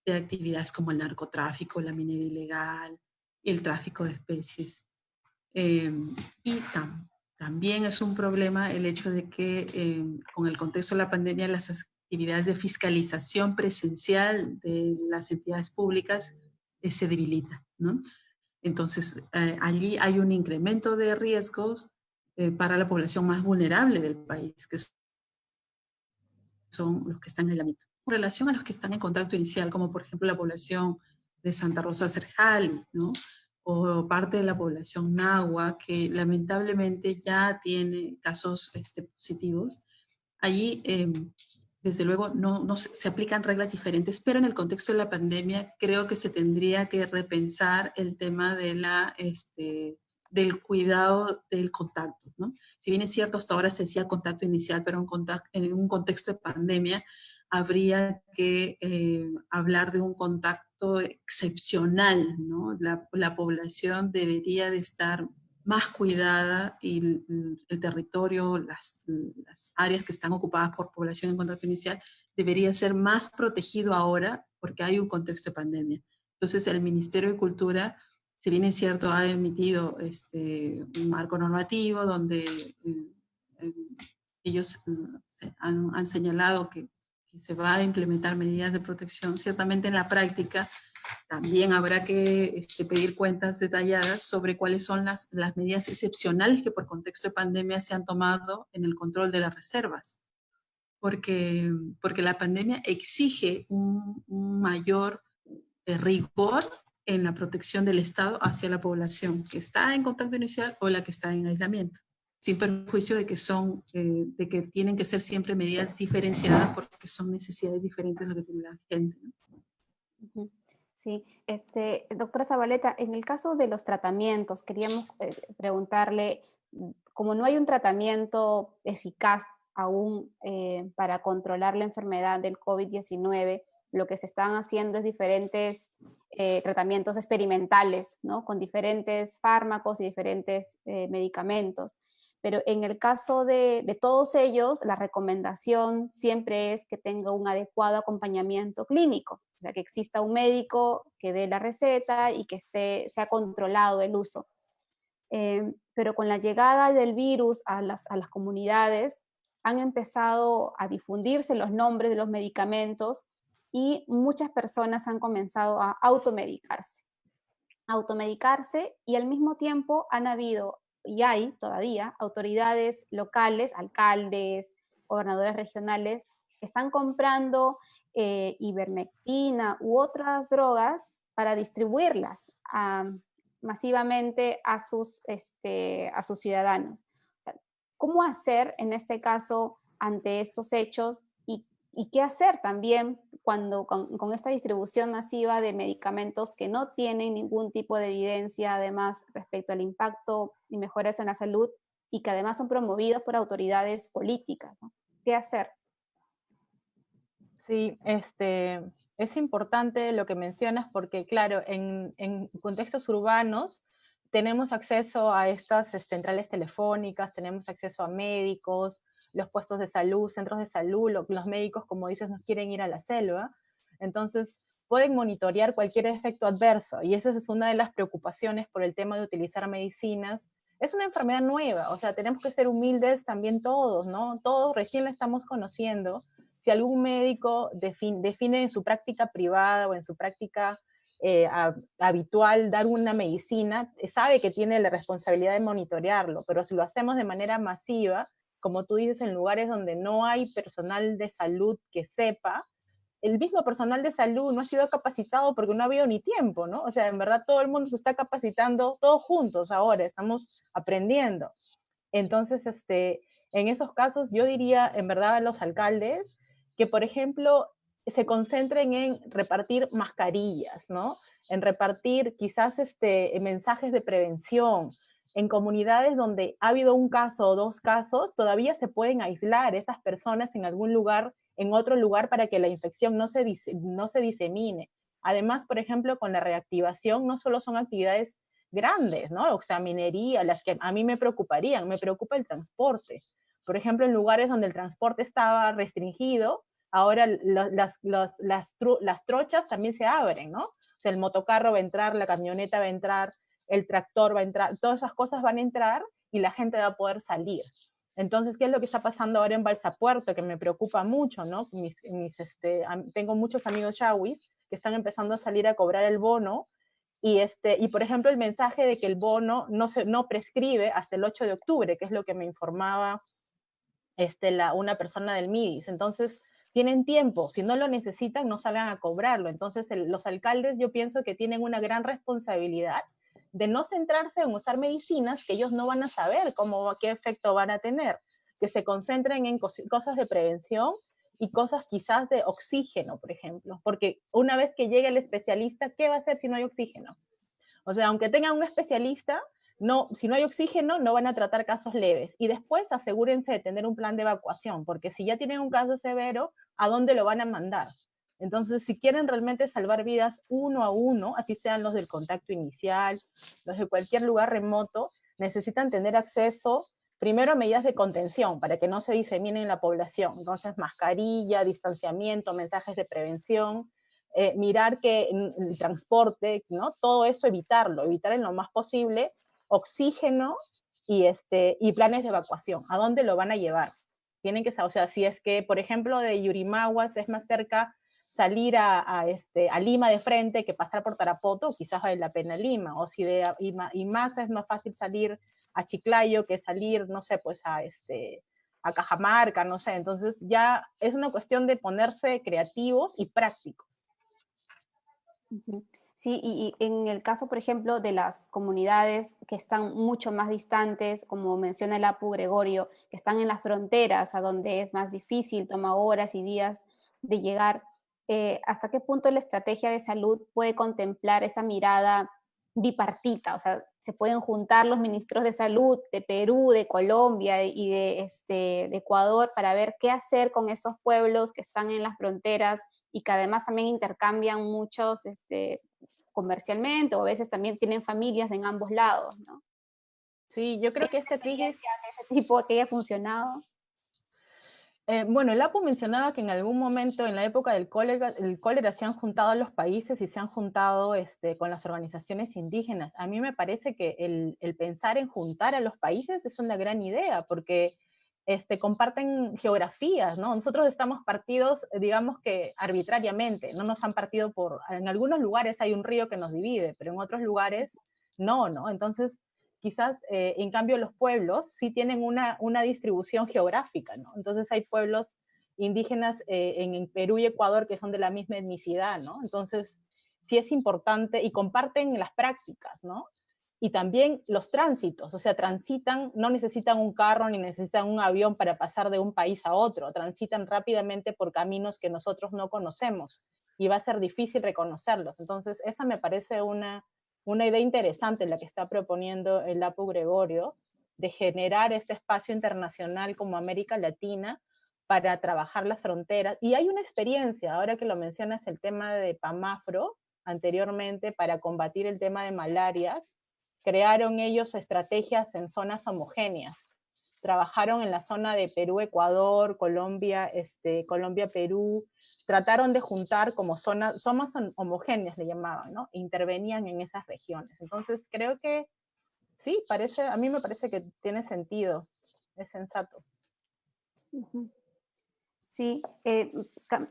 Speaker 5: de actividades como el narcotráfico, la minería ilegal y el tráfico de especies. Y también es un problema el hecho de que con el contexto de la pandemia las actividades de fiscalización presencial de las entidades públicas se debilitan, ¿no? Entonces, allí hay un incremento de riesgos para la población más vulnerable del país, que son los que están en aislamiento. En relación a los que están en contacto inicial, como por ejemplo la población de Santa Rosa de Serjali, ¿no? O parte de la población Nahua, que lamentablemente ya tiene casos positivos, allí desde luego no se aplican reglas diferentes, pero en el contexto de la pandemia creo que se tendría que repensar el tema de del cuidado del contacto, ¿no? Si bien es cierto, hasta ahora se decía contacto inicial, pero en un contexto de pandemia habría que hablar de un contacto excepcional, ¿no? La población debería de estar más cuidada y el territorio, las áreas que están ocupadas por población en contacto inicial debería ser más protegido ahora porque hay un contexto de pandemia. Entonces el Ministerio de Cultura, si bien es cierto, ha emitido un marco normativo donde ellos han señalado que se va a implementar medidas de protección. Ciertamente en la práctica también habrá que pedir cuentas detalladas sobre cuáles son las medidas excepcionales que por contexto de pandemia se han tomado en el control de las reservas. Porque la pandemia exige un mayor rigor en la protección del Estado hacia la población que está en contacto inicial o la que está en aislamiento, sin perjuicio de de que tienen que ser siempre medidas diferenciadas porque son necesidades diferentes de lo que tiene la gente, ¿no?
Speaker 1: Sí, doctora Zabaleta, en el caso de los tratamientos, queríamos preguntarle, como no hay un tratamiento eficaz aún para controlar la enfermedad del COVID-19, lo que se están haciendo es diferentes tratamientos experimentales, ¿no? Con diferentes fármacos y diferentes medicamentos. Pero en el caso de todos ellos, la recomendación siempre es que tenga un adecuado acompañamiento clínico, o sea, que exista un médico que dé la receta y que sea controlado el uso. Pero con la llegada del virus a las comunidades, han empezado a difundirse los nombres de los medicamentos y muchas personas han comenzado a automedicarse y al mismo tiempo han habido y hay todavía autoridades locales, alcaldes, gobernadores regionales, que están comprando ivermectina u otras drogas para distribuirlas masivamente a sus ciudadanos. ¿Cómo hacer en este caso ante estos hechos y qué hacer también cuando con esta distribución masiva de medicamentos que no tienen ningún tipo de evidencia, además, respecto al impacto y mejoras en la salud, y que además son promovidos por autoridades políticas, ¿no? ¿Qué hacer?
Speaker 7: Sí, es importante lo que mencionas porque, claro, en contextos urbanos tenemos acceso a estas centrales telefónicas, tenemos acceso a médicos, los puestos de salud, centros de salud, los médicos, como dices, no quieren ir a la selva, entonces pueden monitorear cualquier efecto adverso, y esa es una de las preocupaciones por el tema de utilizar medicinas. Es una enfermedad nueva, o sea, tenemos que ser humildes también todos, ¿no? Todos recién la estamos conociendo. Si algún médico define en su práctica privada o en su práctica habitual dar una medicina, sabe que tiene la responsabilidad de monitorearlo, pero si lo hacemos de manera masiva, como tú dices, en lugares donde no hay personal de salud que sepa, el mismo personal de salud no ha sido capacitado porque no ha habido ni tiempo, ¿no? O sea, en verdad todo el mundo se está capacitando, todos juntos ahora, estamos aprendiendo. Entonces, en esos casos yo diría, en verdad, a los alcaldes que, por ejemplo, se concentren en repartir mascarillas, ¿no? En repartir quizás mensajes de prevención. En comunidades donde ha habido un caso o dos casos, todavía se pueden aislar esas personas en algún lugar, en otro lugar, para que la infección no se disemine. Además, por ejemplo, con la reactivación, no solo son actividades grandes, ¿no? O sea, minería, las que a mí me preocuparían, me preocupa el transporte. Por ejemplo, en lugares donde el transporte estaba restringido, ahora las trochas también se abren, ¿no? O sea, el motocarro va a entrar, la camioneta va a entrar, el tractor va a entrar, todas esas cosas van a entrar y la gente va a poder salir. Entonces, ¿qué es lo que está pasando ahora en Balsapuerto? Que me preocupa mucho, ¿no? Tengo muchos amigos chawis que están empezando a salir a cobrar el bono y por ejemplo, el mensaje de que el bono no prescribe hasta el 8 de octubre, que es lo que me informaba una persona del MIDIS. Entonces, tienen tiempo. Si no lo necesitan, no salgan a cobrarlo. Entonces, los alcaldes yo pienso que tienen una gran responsabilidad de no centrarse en usar medicinas que ellos no van a saber qué efecto van a tener, que se concentren en cosas de prevención y cosas quizás de oxígeno, por ejemplo, porque una vez que llegue el especialista, ¿qué va a hacer si no hay oxígeno? O sea, aunque tengan un especialista, si no hay oxígeno, no van a tratar casos leves. Y después asegúrense de tener un plan de evacuación, porque si ya tienen un caso severo, ¿a dónde lo van a mandar? Entonces, si quieren realmente salvar vidas uno a uno, así sean los del contacto inicial, los de cualquier lugar remoto, necesitan tener acceso primero a medidas de contención para que no se disemine en la población. Entonces, mascarilla, distanciamiento, mensajes de prevención, mirar que el transporte, ¿no? Todo eso evitar en lo más posible, oxígeno y planes de evacuación. ¿A dónde lo van a llevar? Tienen que saber, o sea, si es que, por ejemplo, de Yurimaguas es más cerca salir a Lima de frente que pasar por Tarapoto, quizás vale la pena Lima, o si y más es más fácil salir a Chiclayo que salir, no sé, pues a Cajamarca, no sé. Entonces ya es una cuestión de ponerse creativos y prácticos.
Speaker 1: Sí, y en el caso, por ejemplo, de las comunidades que están mucho más distantes, como menciona el Apu Gregorio, que están en las fronteras, a donde es más difícil, toma horas y días de llegar, ¿hasta qué punto la estrategia de salud puede contemplar esa mirada bipartita? O sea, se pueden juntar los ministros de salud de Perú, de Colombia y de Ecuador para ver qué hacer con estos pueblos que están en las fronteras y que además también intercambian muchos comercialmente, o a veces también tienen familias en ambos lados, ¿no?
Speaker 7: Sí, yo creo que esta crisis...
Speaker 1: De ese tipo que haya funcionado.
Speaker 7: Bueno, el APU mencionaba que en algún momento, en la época del cólera se han juntado los países y se han juntado con las organizaciones indígenas. A mí me parece que el pensar en juntar a los países es una gran idea, porque comparten geografías, ¿no? Nosotros estamos partidos, digamos que arbitrariamente, no nos han partido en algunos lugares hay un río que nos divide, pero en otros lugares no, ¿no? Entonces, quizás, en cambio, los pueblos sí tienen una distribución geográfica, ¿no? Entonces hay pueblos indígenas en Perú y Ecuador que son de la misma etnicidad, ¿no? Entonces, sí es importante, y comparten las prácticas, ¿no? Y también los tránsitos, o sea, transitan, no necesitan un carro ni necesitan un avión para pasar de un país a otro, transitan rápidamente por caminos que nosotros no conocemos, y va a ser difícil reconocerlos. Entonces, esa me parece una idea interesante la que está proponiendo el Apu Gregorio, de generar este espacio internacional como América Latina para trabajar las fronteras. Y hay una experiencia, ahora que lo mencionas, el tema de PAMAFRO, anteriormente, para combatir el tema de malaria, crearon ellos estrategias en zonas homogéneas. Trabajaron en la zona de Perú, Ecuador, Colombia, Perú, trataron de juntar como zonas homogéneas, le llamaban, ¿no? Intervenían en esas regiones. Entonces, creo que sí, a mí me parece que tiene sentido, es sensato.
Speaker 1: Sí,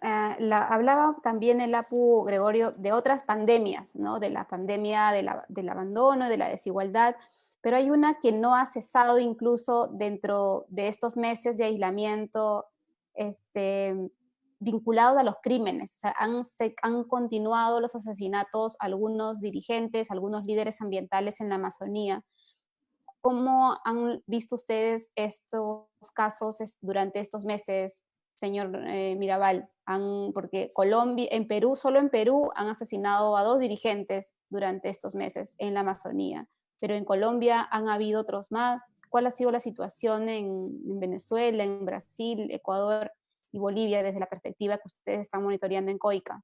Speaker 1: hablaba también el Apu Gregorio de otras pandemias, ¿no? De la pandemia del abandono, de la desigualdad, pero hay una que no ha cesado incluso dentro de estos meses de aislamiento, vinculados a los crímenes. O sea, han continuado los asesinatos, algunos dirigentes, algunos líderes ambientales en la Amazonía. ¿Cómo han visto ustedes estos casos durante estos meses, señor Mirabal? Porque solo en Perú han asesinado a 2 dirigentes durante estos meses en la Amazonía, pero en Colombia han habido otros más. ¿Cuál ha sido la situación en Venezuela, en Brasil, Ecuador y Bolivia desde la perspectiva que ustedes están monitoreando en COICA?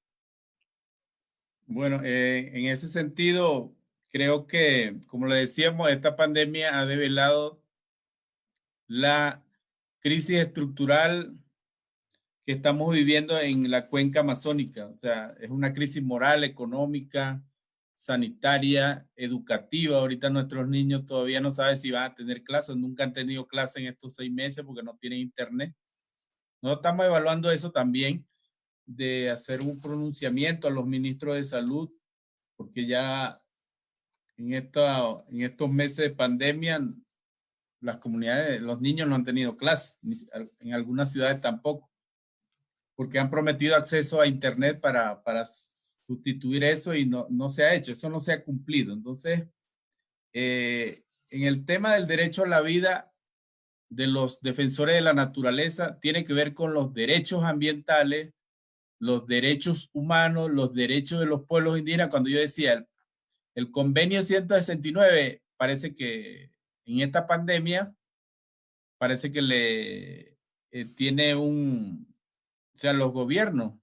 Speaker 6: Bueno, en ese sentido, creo que, como le decíamos, esta pandemia ha develado la crisis estructural que estamos viviendo en la cuenca amazónica. O sea, es una crisis moral, económica, sanitaria, educativa. Ahorita nuestros niños todavía no saben si van a tener clases, nunca han tenido clases en estos 6 meses porque no tienen internet. Nosotros estamos evaluando eso también, de hacer un pronunciamiento a los ministros de salud, porque ya en estos meses de pandemia, las comunidades, los niños no han tenido clases, en algunas ciudades tampoco, porque han prometido acceso a internet para sustituir eso y no se ha hecho, eso no se ha cumplido. Entonces, en el tema del derecho a la vida de los defensores de la naturaleza, tiene que ver con los derechos ambientales, los derechos humanos, los derechos de los pueblos indígenas. Cuando yo decía el convenio 169, parece que en esta pandemia, parece que tiene o sea, los gobiernos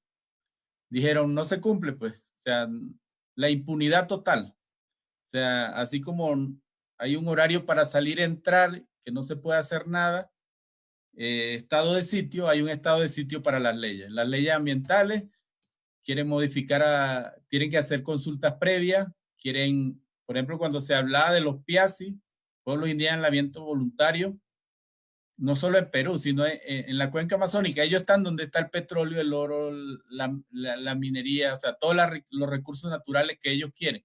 Speaker 6: dijeron no se cumple, pues, o sea, la impunidad total. O sea, así como hay un horario para salir y entrar, que no se puede hacer nada, estado de sitio, hay un estado de sitio para las leyes. Las leyes ambientales quieren tienen que hacer consultas previas, por ejemplo, cuando se hablaba de los PIASI, pueblos indígenas en aislamiento voluntario, no solo en Perú, sino en la cuenca amazónica. Ellos están donde está el petróleo, el oro, la minería, o sea, todos los recursos naturales que ellos quieren.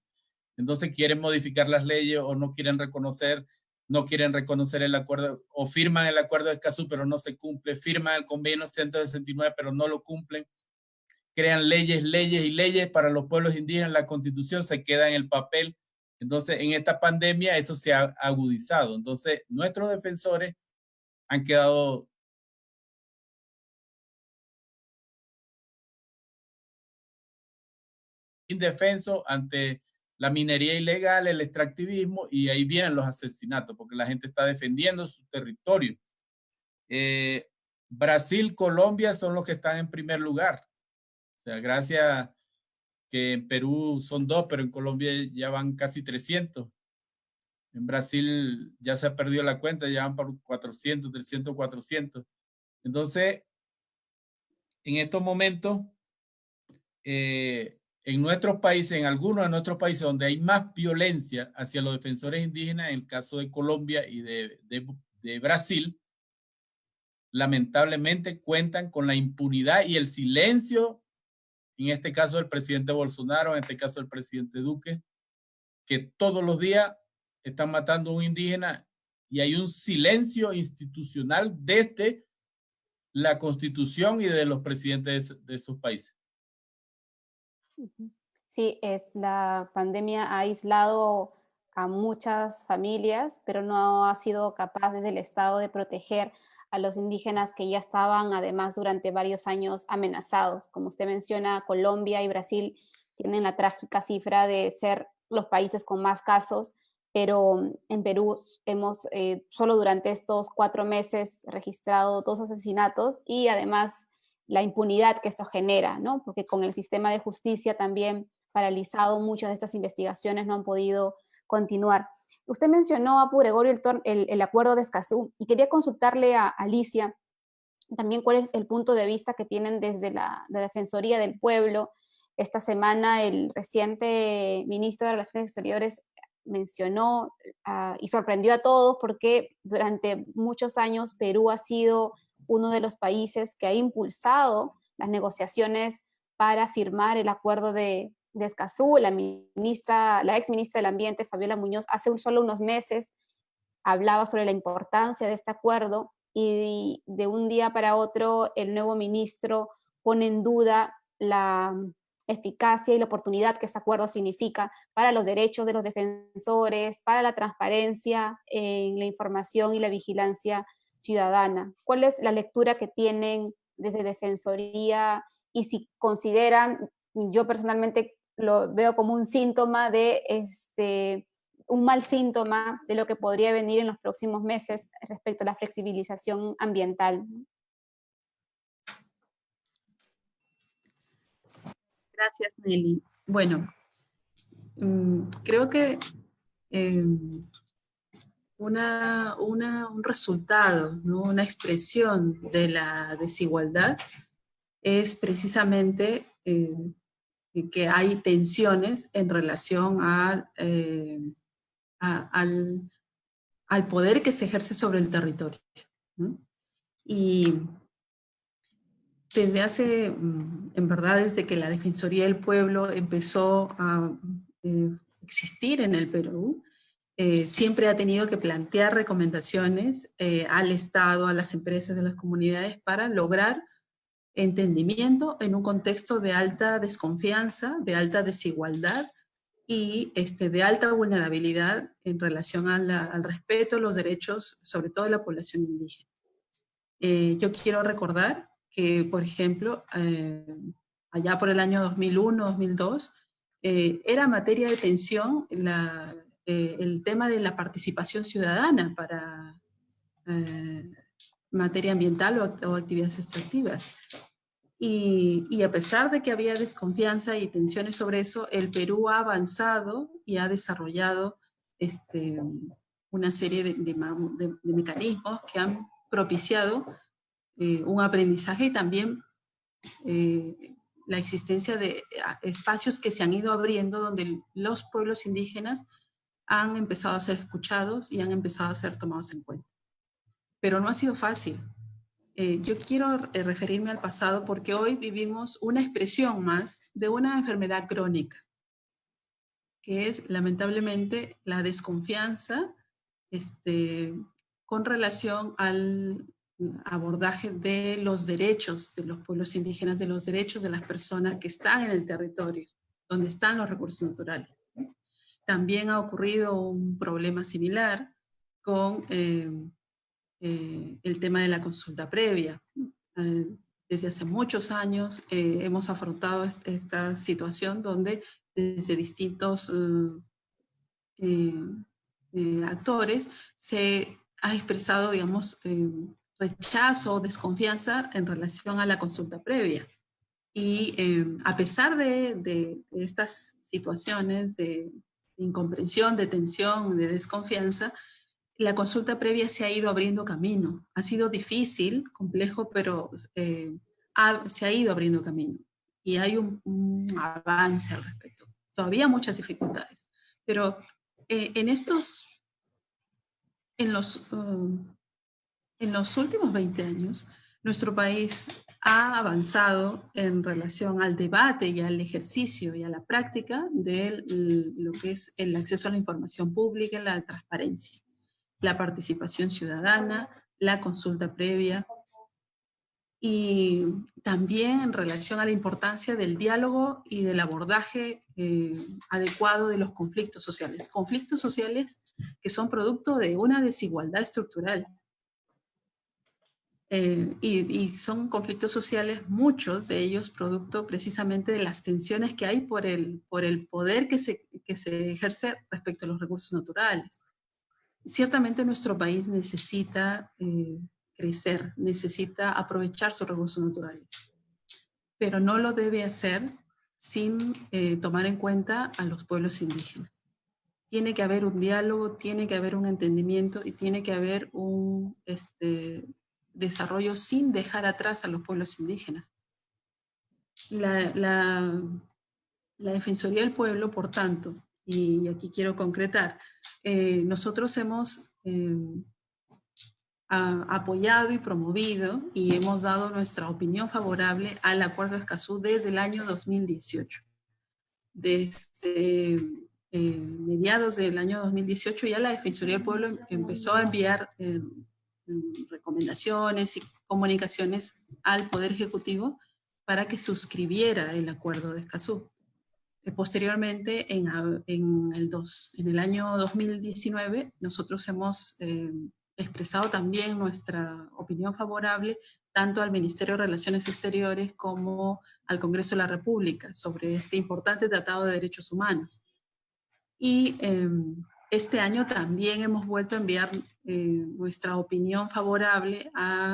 Speaker 6: Entonces quieren modificar las leyes o no quieren reconocer el acuerdo, o firman el acuerdo de Escazú, pero no se cumple, firman el convenio 169, pero no lo cumplen, crean leyes y leyes para los pueblos indígenas, la Constitución se queda en el papel. Entonces, en esta pandemia eso se ha agudizado. Entonces, nuestros defensores han quedado indefensos ante la minería ilegal, el extractivismo, y ahí vienen los asesinatos, porque la gente está defendiendo su territorio. Brasil, Colombia son los que están en primer lugar. O sea, gracias que en Perú son 2, pero en Colombia ya van casi 300. En Brasil ya se ha perdido la cuenta, ya van por 400, 300, 400. Entonces, en estos momentos, en nuestros países, en algunos de nuestros países donde hay más violencia hacia los defensores indígenas, en el caso de Colombia y de Brasil, lamentablemente cuentan con la impunidad y el silencio, en este caso del presidente Bolsonaro, en este caso del presidente Duque, que todos los días están matando a un indígena y hay un silencio institucional desde la Constitución y de los presidentes de esos países.
Speaker 1: Sí, la pandemia ha aislado a muchas familias, pero no ha sido capaz desde el Estado de proteger a los indígenas que ya estaban además durante varios años amenazados. Como usted menciona, Colombia y Brasil tienen la trágica cifra de ser los países con más casos, pero en Perú hemos solo durante estos 4 meses registrado 2 asesinatos y además la impunidad que esto genera, ¿no? Porque con el sistema de justicia también paralizado, muchas de estas investigaciones no han podido continuar. Usted mencionó, Apu Gregorio, el acuerdo de Escazú, y quería consultarle a Alicia también cuál es el punto de vista que tienen desde la Defensoría del Pueblo. Esta semana el reciente ministro de Relaciones Exteriores mencionó y sorprendió a todos porque durante muchos años Perú ha sido uno de los países que ha impulsado las negociaciones para firmar el acuerdo de Escazú. La ex ministra del Ambiente, Fabiola Muñoz, hace solo unos meses hablaba sobre la importancia de este acuerdo y de un día para otro el nuevo ministro pone en duda la eficacia y la oportunidad que este acuerdo significa para los derechos de los defensores, para la transparencia en la información y la vigilancia ciudadana. ¿Cuál es la lectura que tienen desde Defensoría y si consideran, yo personalmente lo veo como un síntoma de un mal síntoma de lo que podría venir en los próximos meses respecto a la flexibilización ambiental?
Speaker 5: Gracias, Nelly. Bueno, creo que un resultado, ¿no? Una expresión de la desigualdad es precisamente que hay tensiones en relación al poder que se ejerce sobre el territorio, ¿no? Y desde hace, en verdad, desde que la Defensoría del Pueblo empezó a existir en el Perú, siempre ha tenido que plantear recomendaciones al Estado, a las empresas, a las comunidades para lograr entendimiento en un contexto de alta desconfianza, de alta desigualdad y de alta vulnerabilidad en relación al respeto a los derechos, sobre todo de la población indígena. Yo quiero recordar que, por ejemplo, allá por el año 2001, 2002, era materia de tensión el tema de la participación ciudadana para materia ambiental o actividades extractivas. Y a pesar de que había desconfianza y tensiones sobre eso, el Perú ha avanzado y ha desarrollado una serie de mecanismos que han propiciado un aprendizaje y también la existencia de espacios que se han ido abriendo donde los pueblos indígenas han empezado a ser escuchados y han empezado a ser tomados en cuenta. pero no ha sido fácil. Yo quiero referirme al pasado porque hoy vivimos una expresión más de una enfermedad crónica, que es lamentablemente la desconfianza con relación al abordaje de los derechos de los pueblos indígenas, de los derechos de las personas que están en el territorio, donde están los recursos naturales. También ha ocurrido un problema similar con el tema de la consulta previa. Desde hace muchos años hemos afrontado esta situación donde desde distintos actores se ha expresado, digamos, rechazo o desconfianza en relación a la consulta previa. Y a pesar de estas situaciones de incomprensión, de tensión, de desconfianza, la consulta previa se ha ido abriendo camino. Ha sido difícil, complejo, pero se ha ido abriendo camino. Y hay un avance al respecto. Todavía muchas dificultades. Pero en los últimos 20 años, nuestro país ha avanzado en relación al debate y al ejercicio y a la práctica de lo que es el acceso a la información pública, la transparencia, la participación ciudadana, la consulta previa, y también en relación a la importancia del diálogo y del abordaje adecuado de los conflictos sociales. Conflictos sociales que son producto de una desigualdad estructural. Y son conflictos sociales, muchos de ellos producto precisamente de las tensiones que hay por el poder que se ejerce respecto a los recursos naturales. Ciertamente nuestro país necesita crecer, necesita aprovechar sus recursos naturales, pero no lo debe hacer sin tomar en cuenta a los pueblos indígenas. Tiene que haber un diálogo, tiene que haber un entendimiento y tiene que haber un desarrollo sin dejar atrás a los pueblos indígenas. La Defensoría del Pueblo, por tanto, y aquí quiero concretar, nosotros hemos apoyado y promovido y hemos dado nuestra opinión favorable al Acuerdo de Escazú desde el año 2018. Desde mediados del año 2018 ya la Defensoría del Pueblo empezó a enviar recomendaciones y comunicaciones al Poder Ejecutivo para que suscribiera el Acuerdo de Escazú. Posteriormente, en el año 2019, nosotros hemos expresado también nuestra opinión favorable tanto al Ministerio de Relaciones Exteriores como al Congreso de la República sobre este importante Tratado de Derechos Humanos. Y este año también hemos vuelto a enviar nuestra opinión favorable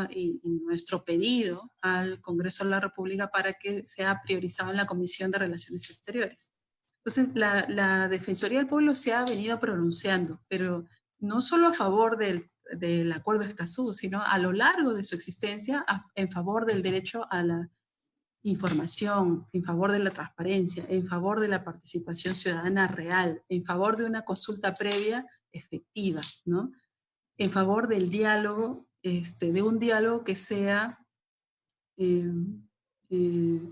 Speaker 5: y nuestro pedido al Congreso de la República para que sea priorizado en la Comisión de Relaciones Exteriores. Entonces, la Defensoría del Pueblo se ha venido pronunciando, pero no solo a favor del Acuerdo de Escazú, sino a lo largo de su existencia en favor del derecho a la información, en favor de la transparencia, en favor de la participación ciudadana real, en favor de una consulta previa efectiva, ¿no? En favor del diálogo, de un diálogo que sea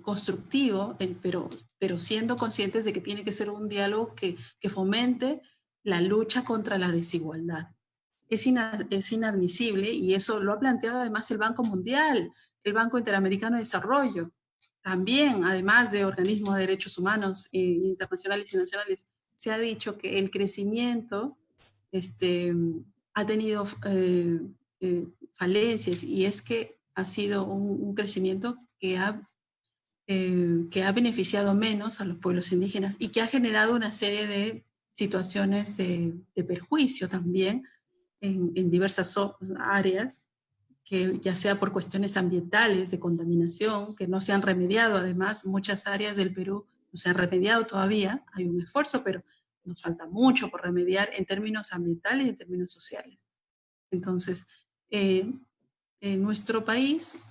Speaker 5: constructivo, pero siendo conscientes de que tiene que ser un diálogo que fomente la lucha contra la desigualdad. Es inadmisible, y eso lo ha planteado además el Banco Mundial, el Banco Interamericano de Desarrollo, también, además de organismos de derechos humanos internacionales y nacionales, se ha dicho que el crecimiento ha tenido falencias, y es que ha sido un crecimiento que ha beneficiado menos a los pueblos indígenas y que ha generado una serie de situaciones de perjuicio también en diversas áreas, que ya sea por cuestiones ambientales, de contaminación, que no se han remediado. Además, muchas áreas del Perú no se han remediado todavía. Hay un esfuerzo, pero nos falta mucho por remediar en términos ambientales y en términos sociales. Entonces, nuestro país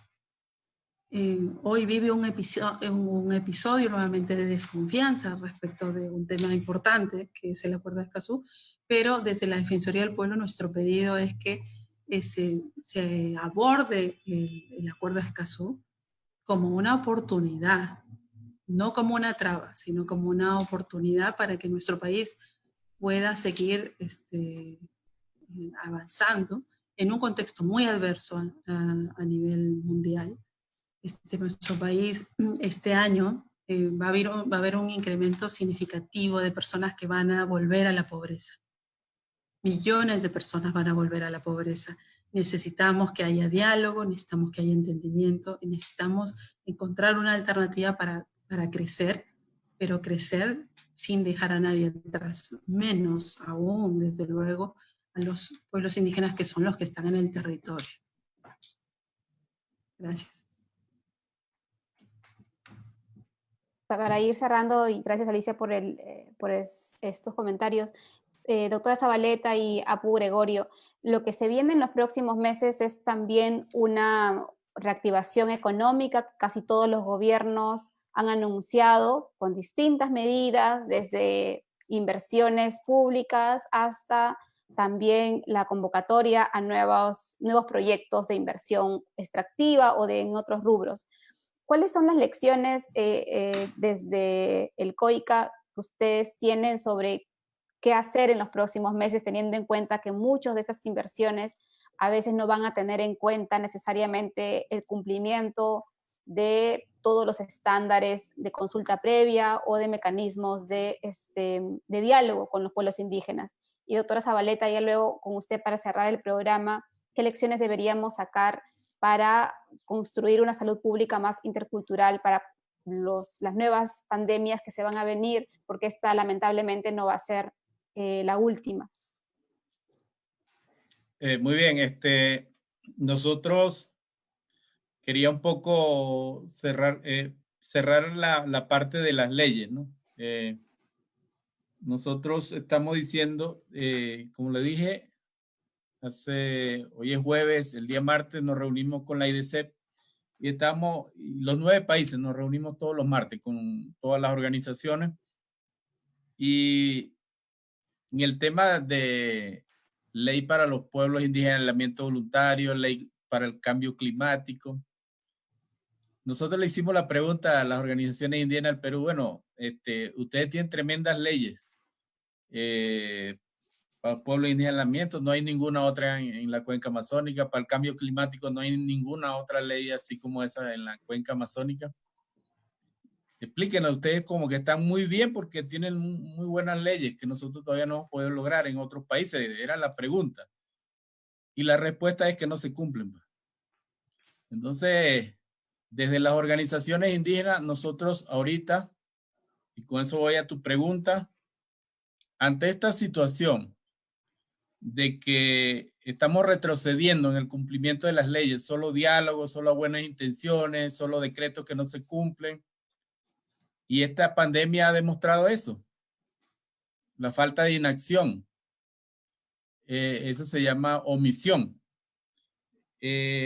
Speaker 5: hoy vive un episodio nuevamente de desconfianza respecto de un tema importante, que es el Acuerdo de Escazú, pero desde la Defensoría del Pueblo nuestro pedido es que se aborde el Acuerdo de Escazú como una oportunidad, no como una traba, sino como una oportunidad para que nuestro país pueda seguir avanzando en un contexto muy adverso a nivel mundial. Nuestro país este año va a haber un incremento significativo de personas que van a volver a la pobreza. Millones de personas van a volver a la pobreza. Necesitamos que haya diálogo, necesitamos que haya entendimiento, y necesitamos encontrar una alternativa para crecer, pero crecer sin dejar a nadie atrás, menos aún, desde luego, a los pueblos indígenas que son los que están en el territorio. Gracias.
Speaker 1: Para ir cerrando, y gracias Alicia por estos comentarios, doctora Zavaleta y Apu Gregorio, lo que se viene en los próximos meses es también una reactivación económica que casi todos los gobiernos han anunciado con distintas medidas, desde inversiones públicas hasta también la convocatoria a nuevos proyectos de inversión extractiva o en otros rubros. ¿Cuáles son las lecciones desde el COICA que ustedes tienen sobre qué hacer en los próximos meses, teniendo en cuenta que muchas de estas inversiones a veces no van a tener en cuenta necesariamente el cumplimiento de todos los estándares de consulta previa o de mecanismos de diálogo con los pueblos indígenas? Y doctora Zavaleta, ya luego con usted para cerrar el programa, ¿qué lecciones deberíamos sacar para construir una salud pública más intercultural para las nuevas pandemias que se van a venir, porque esta lamentablemente no va a ser la última?
Speaker 6: Muy bien, nosotros quería un poco cerrar la parte de las leyes, ¿no? Nosotros estamos diciendo, como le dije, hoy es jueves, el día martes nos reunimos con la IDCEP y los 9 países nos reunimos todos los martes con todas las organizaciones, y en el tema de ley para los pueblos indígenas, aislamiento voluntario, ley para el cambio climático, nosotros le hicimos la pregunta a las organizaciones indígenas del Perú, bueno, ustedes tienen tremendas leyes para el pueblo indígena, aislamiento, no hay ninguna otra en la cuenca amazónica, para el cambio climático no hay ninguna otra ley así como esa en la cuenca amazónica. Explíquenos, ustedes como que están muy bien porque tienen muy buenas leyes que nosotros todavía no hemos podido lograr en otros países, era la pregunta. Y la respuesta es que no se cumplen. Entonces, desde las organizaciones indígenas, nosotros ahorita, y con eso voy a tu pregunta, ante esta situación de que estamos retrocediendo en el cumplimiento de las leyes, solo diálogo, solo buenas intenciones, solo decretos que no se cumplen, y esta pandemia ha demostrado eso, la falta de inacción. Eso se llama omisión.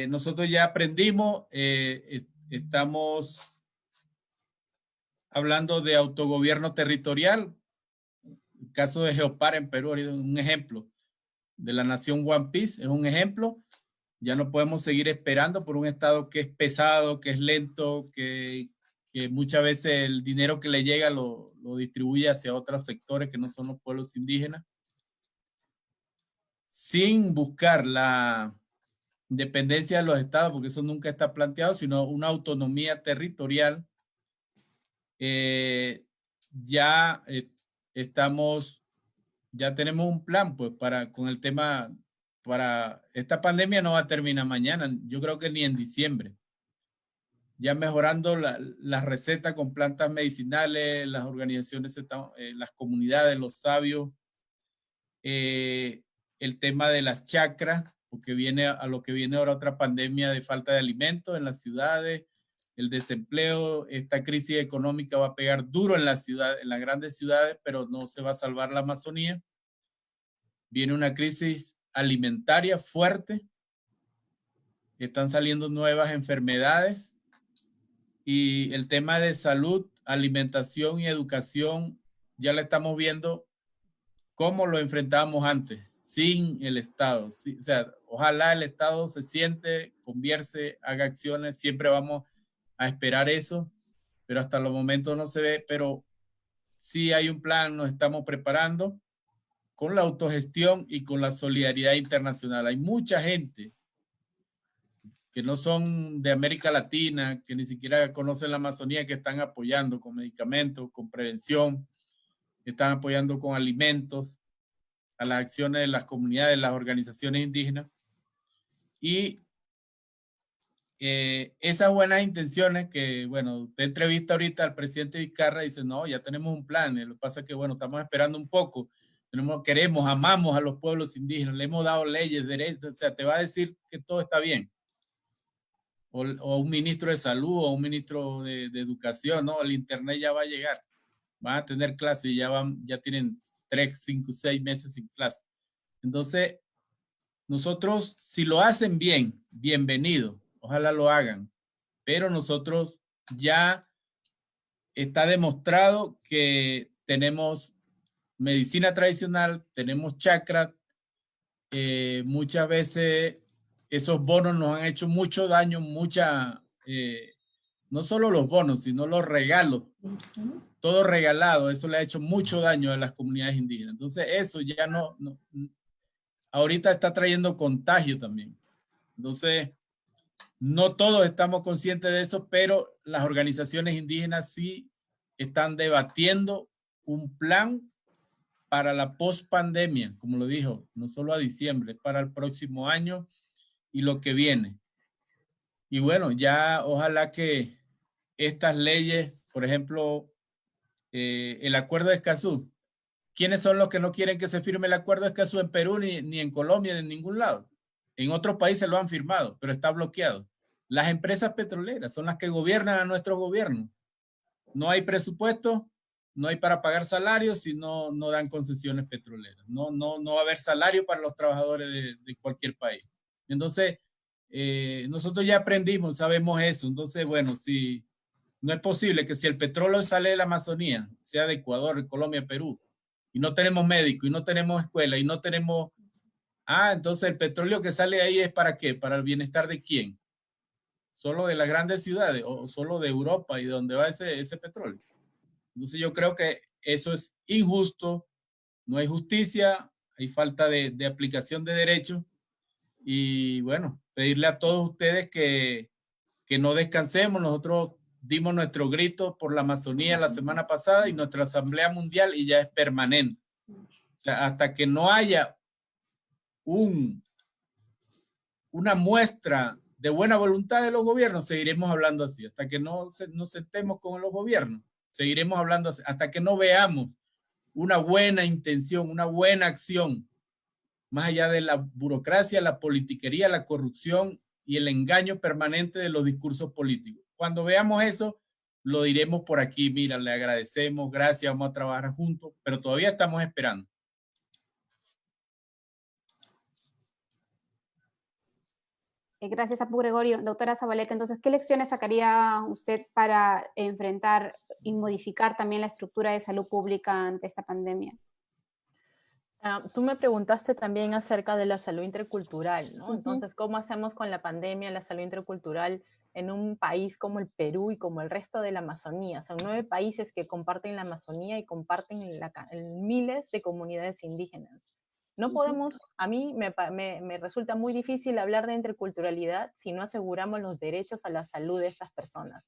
Speaker 6: Nosotros ya aprendimos, estamos hablando de autogobierno territorial. El caso de Geopar en Perú es un ejemplo. De la nación One Piece es un ejemplo. Ya no podemos seguir esperando por un Estado que es pesado, que es lento, que muchas veces el dinero que le llega lo distribuye hacia otros sectores que no son los pueblos indígenas, sin buscar la independencia de los estados, porque eso nunca está planteado, sino una autonomía territorial. Ya tenemos un plan pues con el tema, esta pandemia no va a terminar mañana, yo creo que ni en diciembre. Ya mejorando las recetas con plantas medicinales, las organizaciones, las comunidades, los sabios, el tema de las chacras, porque a lo que viene ahora otra pandemia de falta de alimentos en las ciudades, el desempleo, esta crisis económica va a pegar duro en las grandes ciudades, pero no se va a salvar la Amazonía. Viene una crisis alimentaria fuerte, están saliendo nuevas enfermedades, y el tema de salud, alimentación y educación ya la estamos viendo como lo enfrentábamos antes, sin el Estado. Sí, o sea, ojalá el Estado se siente, converse, haga acciones, siempre vamos a esperar eso, pero hasta los momentos no se ve, pero sí hay un plan, nos estamos preparando con la autogestión y con la solidaridad internacional. Hay mucha gente que no son de América Latina, que ni siquiera conocen la Amazonía, que están apoyando con medicamentos, con prevención, que están apoyando con alimentos a las acciones de las comunidades, de las organizaciones indígenas. Y esas buenas intenciones que, bueno, usted entrevista ahorita al presidente Vizcarra y dice, no, ya tenemos un plan. Lo que pasa es que, bueno, estamos esperando un poco. Queremos, amamos a los pueblos indígenas, le hemos dado leyes, derechos, o sea, te va a decir que todo está bien. O un ministro de salud, o un ministro de educación, ¿no? El internet ya va a llegar. Van a tener clases y ya tienen 3, 5, 6 meses sin clase. Entonces, nosotros, si lo hacen bien, bienvenido. Ojalá lo hagan. Pero nosotros ya está demostrado que tenemos medicina tradicional, tenemos chakra. Muchas veces esos bonos nos han hecho mucho daño, no solo los bonos, sino los regalos. Todo regalado, eso le ha hecho mucho daño a las comunidades indígenas. Entonces eso ya no ahorita está trayendo contagio también. Entonces, no todos estamos conscientes de eso, pero las organizaciones indígenas sí están debatiendo un plan para la post-pandemia, como lo dijo, no solo a diciembre, para el próximo año y lo que viene. Y bueno, ya ojalá que estas leyes, por ejemplo, el acuerdo de Escazú, ¿quiénes son los que no quieren que se firme el acuerdo de Escazú en Perú, ni en Colombia, ni en ningún lado? En otros países lo han firmado, pero está bloqueado. Las empresas petroleras son las que gobiernan a nuestro gobierno. No hay presupuesto, no hay para pagar salarios si no dan concesiones petroleras. No va a haber salario para los trabajadores de cualquier país. Entonces, nosotros ya aprendimos, sabemos eso. Entonces, bueno, si no es posible que si el petróleo sale de la Amazonía, sea de Ecuador, de Colombia, Perú, y no tenemos médicos, y no tenemos escuela, y no tenemos... entonces el petróleo que sale ahí es ¿para qué? ¿Para el bienestar de quién? ¿Solo de las grandes ciudades o solo de Europa y de dónde va ese petróleo? Entonces yo creo que eso es injusto, no hay justicia, hay falta de aplicación de derechos y bueno, pedirle a todos ustedes que no descansemos. Nosotros dimos nuestro grito por la Amazonía la semana pasada y nuestra Asamblea Mundial y ya es permanente. O sea, hasta que no haya una muestra de buena voluntad de los gobiernos, seguiremos hablando así. Hasta que no nos sentemos con los gobiernos, seguiremos hablando así. Hasta que no veamos una buena intención, una buena acción, más allá de la burocracia, la politiquería, la corrupción y el engaño permanente de los discursos políticos. Cuando veamos eso, lo diremos por aquí. Mira, le agradecemos, gracias, vamos a trabajar juntos, pero todavía estamos esperando.
Speaker 1: Gracias, Apu Gregorio. Doctora Zavaleta, entonces, ¿qué lecciones sacaría usted para enfrentar y modificar también la estructura de salud pública ante esta pandemia?
Speaker 7: Tú me preguntaste también acerca de la salud intercultural, ¿no? Entonces, ¿cómo hacemos con la pandemia la salud intercultural en un país como el Perú y como el resto de la Amazonía? Son 9 países que comparten la Amazonía y comparten en miles de comunidades indígenas. No podemos, a mí me resulta muy difícil hablar de interculturalidad si no aseguramos los derechos a la salud de estas personas.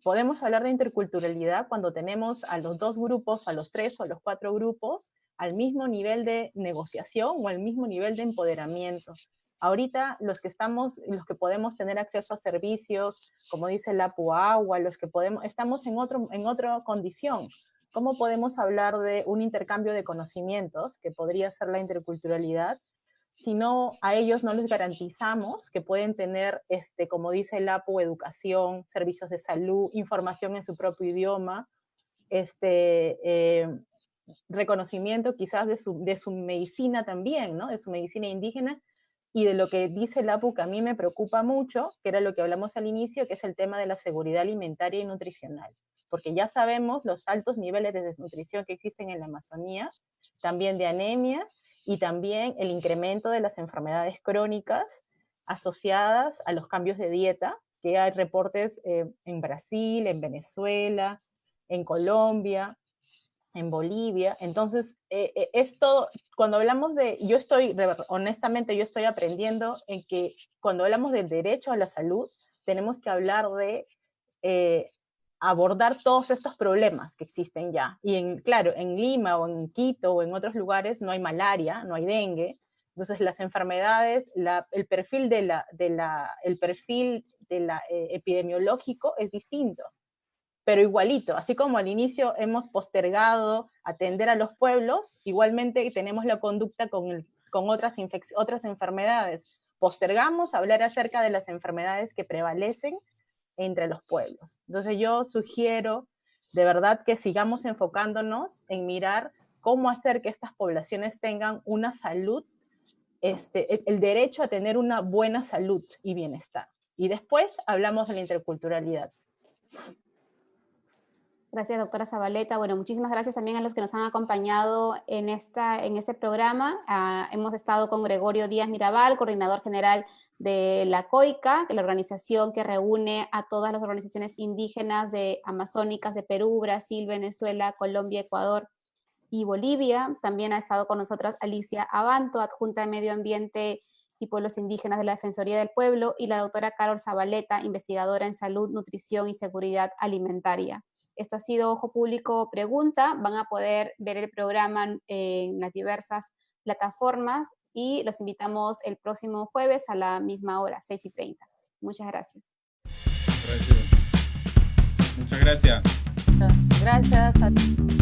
Speaker 7: Podemos hablar de interculturalidad cuando tenemos a los 2 grupos, a los 3 o a los 4 grupos al mismo nivel de negociación o al mismo nivel de empoderamiento. Ahorita los que podemos tener acceso a servicios, como dice la agua, los que estamos en otra condición. ¿Cómo podemos hablar de un intercambio de conocimientos, que podría ser la interculturalidad, si no a ellos no les garantizamos que pueden tener, como dice el APU, educación, servicios de salud, información en su propio idioma, reconocimiento quizás de su medicina también, ¿no? De su medicina indígena, y de lo que dice el APU, que a mí me preocupa mucho, que era lo que hablamos al inicio, que es el tema de la seguridad alimentaria y nutricional. Porque ya sabemos los altos niveles de desnutrición que existen en la Amazonía, también de anemia, y también el incremento de las enfermedades crónicas asociadas a los cambios de dieta, que hay reportes en Brasil, en Venezuela, en Colombia, en Bolivia. Entonces, esto, cuando hablamos de, honestamente, yo estoy aprendiendo en que cuando hablamos del derecho a la salud, tenemos que hablar de abordar todos estos problemas que existen ya. Y claro, en Lima o en Quito o en otros lugares no hay malaria, no hay dengue. Entonces las enfermedades, el perfil epidemiológico es distinto. Pero igualito, así como al inicio hemos postergado atender a los pueblos, igualmente tenemos la conducta con otras enfermedades. Postergamos hablar acerca de las enfermedades que prevalecen entre los pueblos. Entonces yo sugiero de verdad que sigamos enfocándonos en mirar cómo hacer que estas poblaciones tengan una salud, el derecho a tener una buena salud y bienestar. Y después hablamos de la interculturalidad.
Speaker 1: Gracias, doctora Zabaleta. Bueno, muchísimas gracias también a los que nos han acompañado en este programa. Hemos estado con Gregorio Díaz Mirabal, coordinador general de la COICA, que es la organización que reúne a todas las organizaciones indígenas amazónicas de Perú, Brasil, Venezuela, Colombia, Ecuador y Bolivia. También ha estado con nosotros Alicia Abanto, adjunta de Medio Ambiente y Pueblos Indígenas de la Defensoría del Pueblo, y la doctora Carol Zabaleta, investigadora en salud, nutrición y seguridad alimentaria. Esto ha sido Ojo Público Pregunta. Van a poder ver el programa en las diversas plataformas y los invitamos el próximo jueves a la misma hora, 6:30. Muchas gracias.
Speaker 6: Muchas gracias.
Speaker 7: Gracias a ti.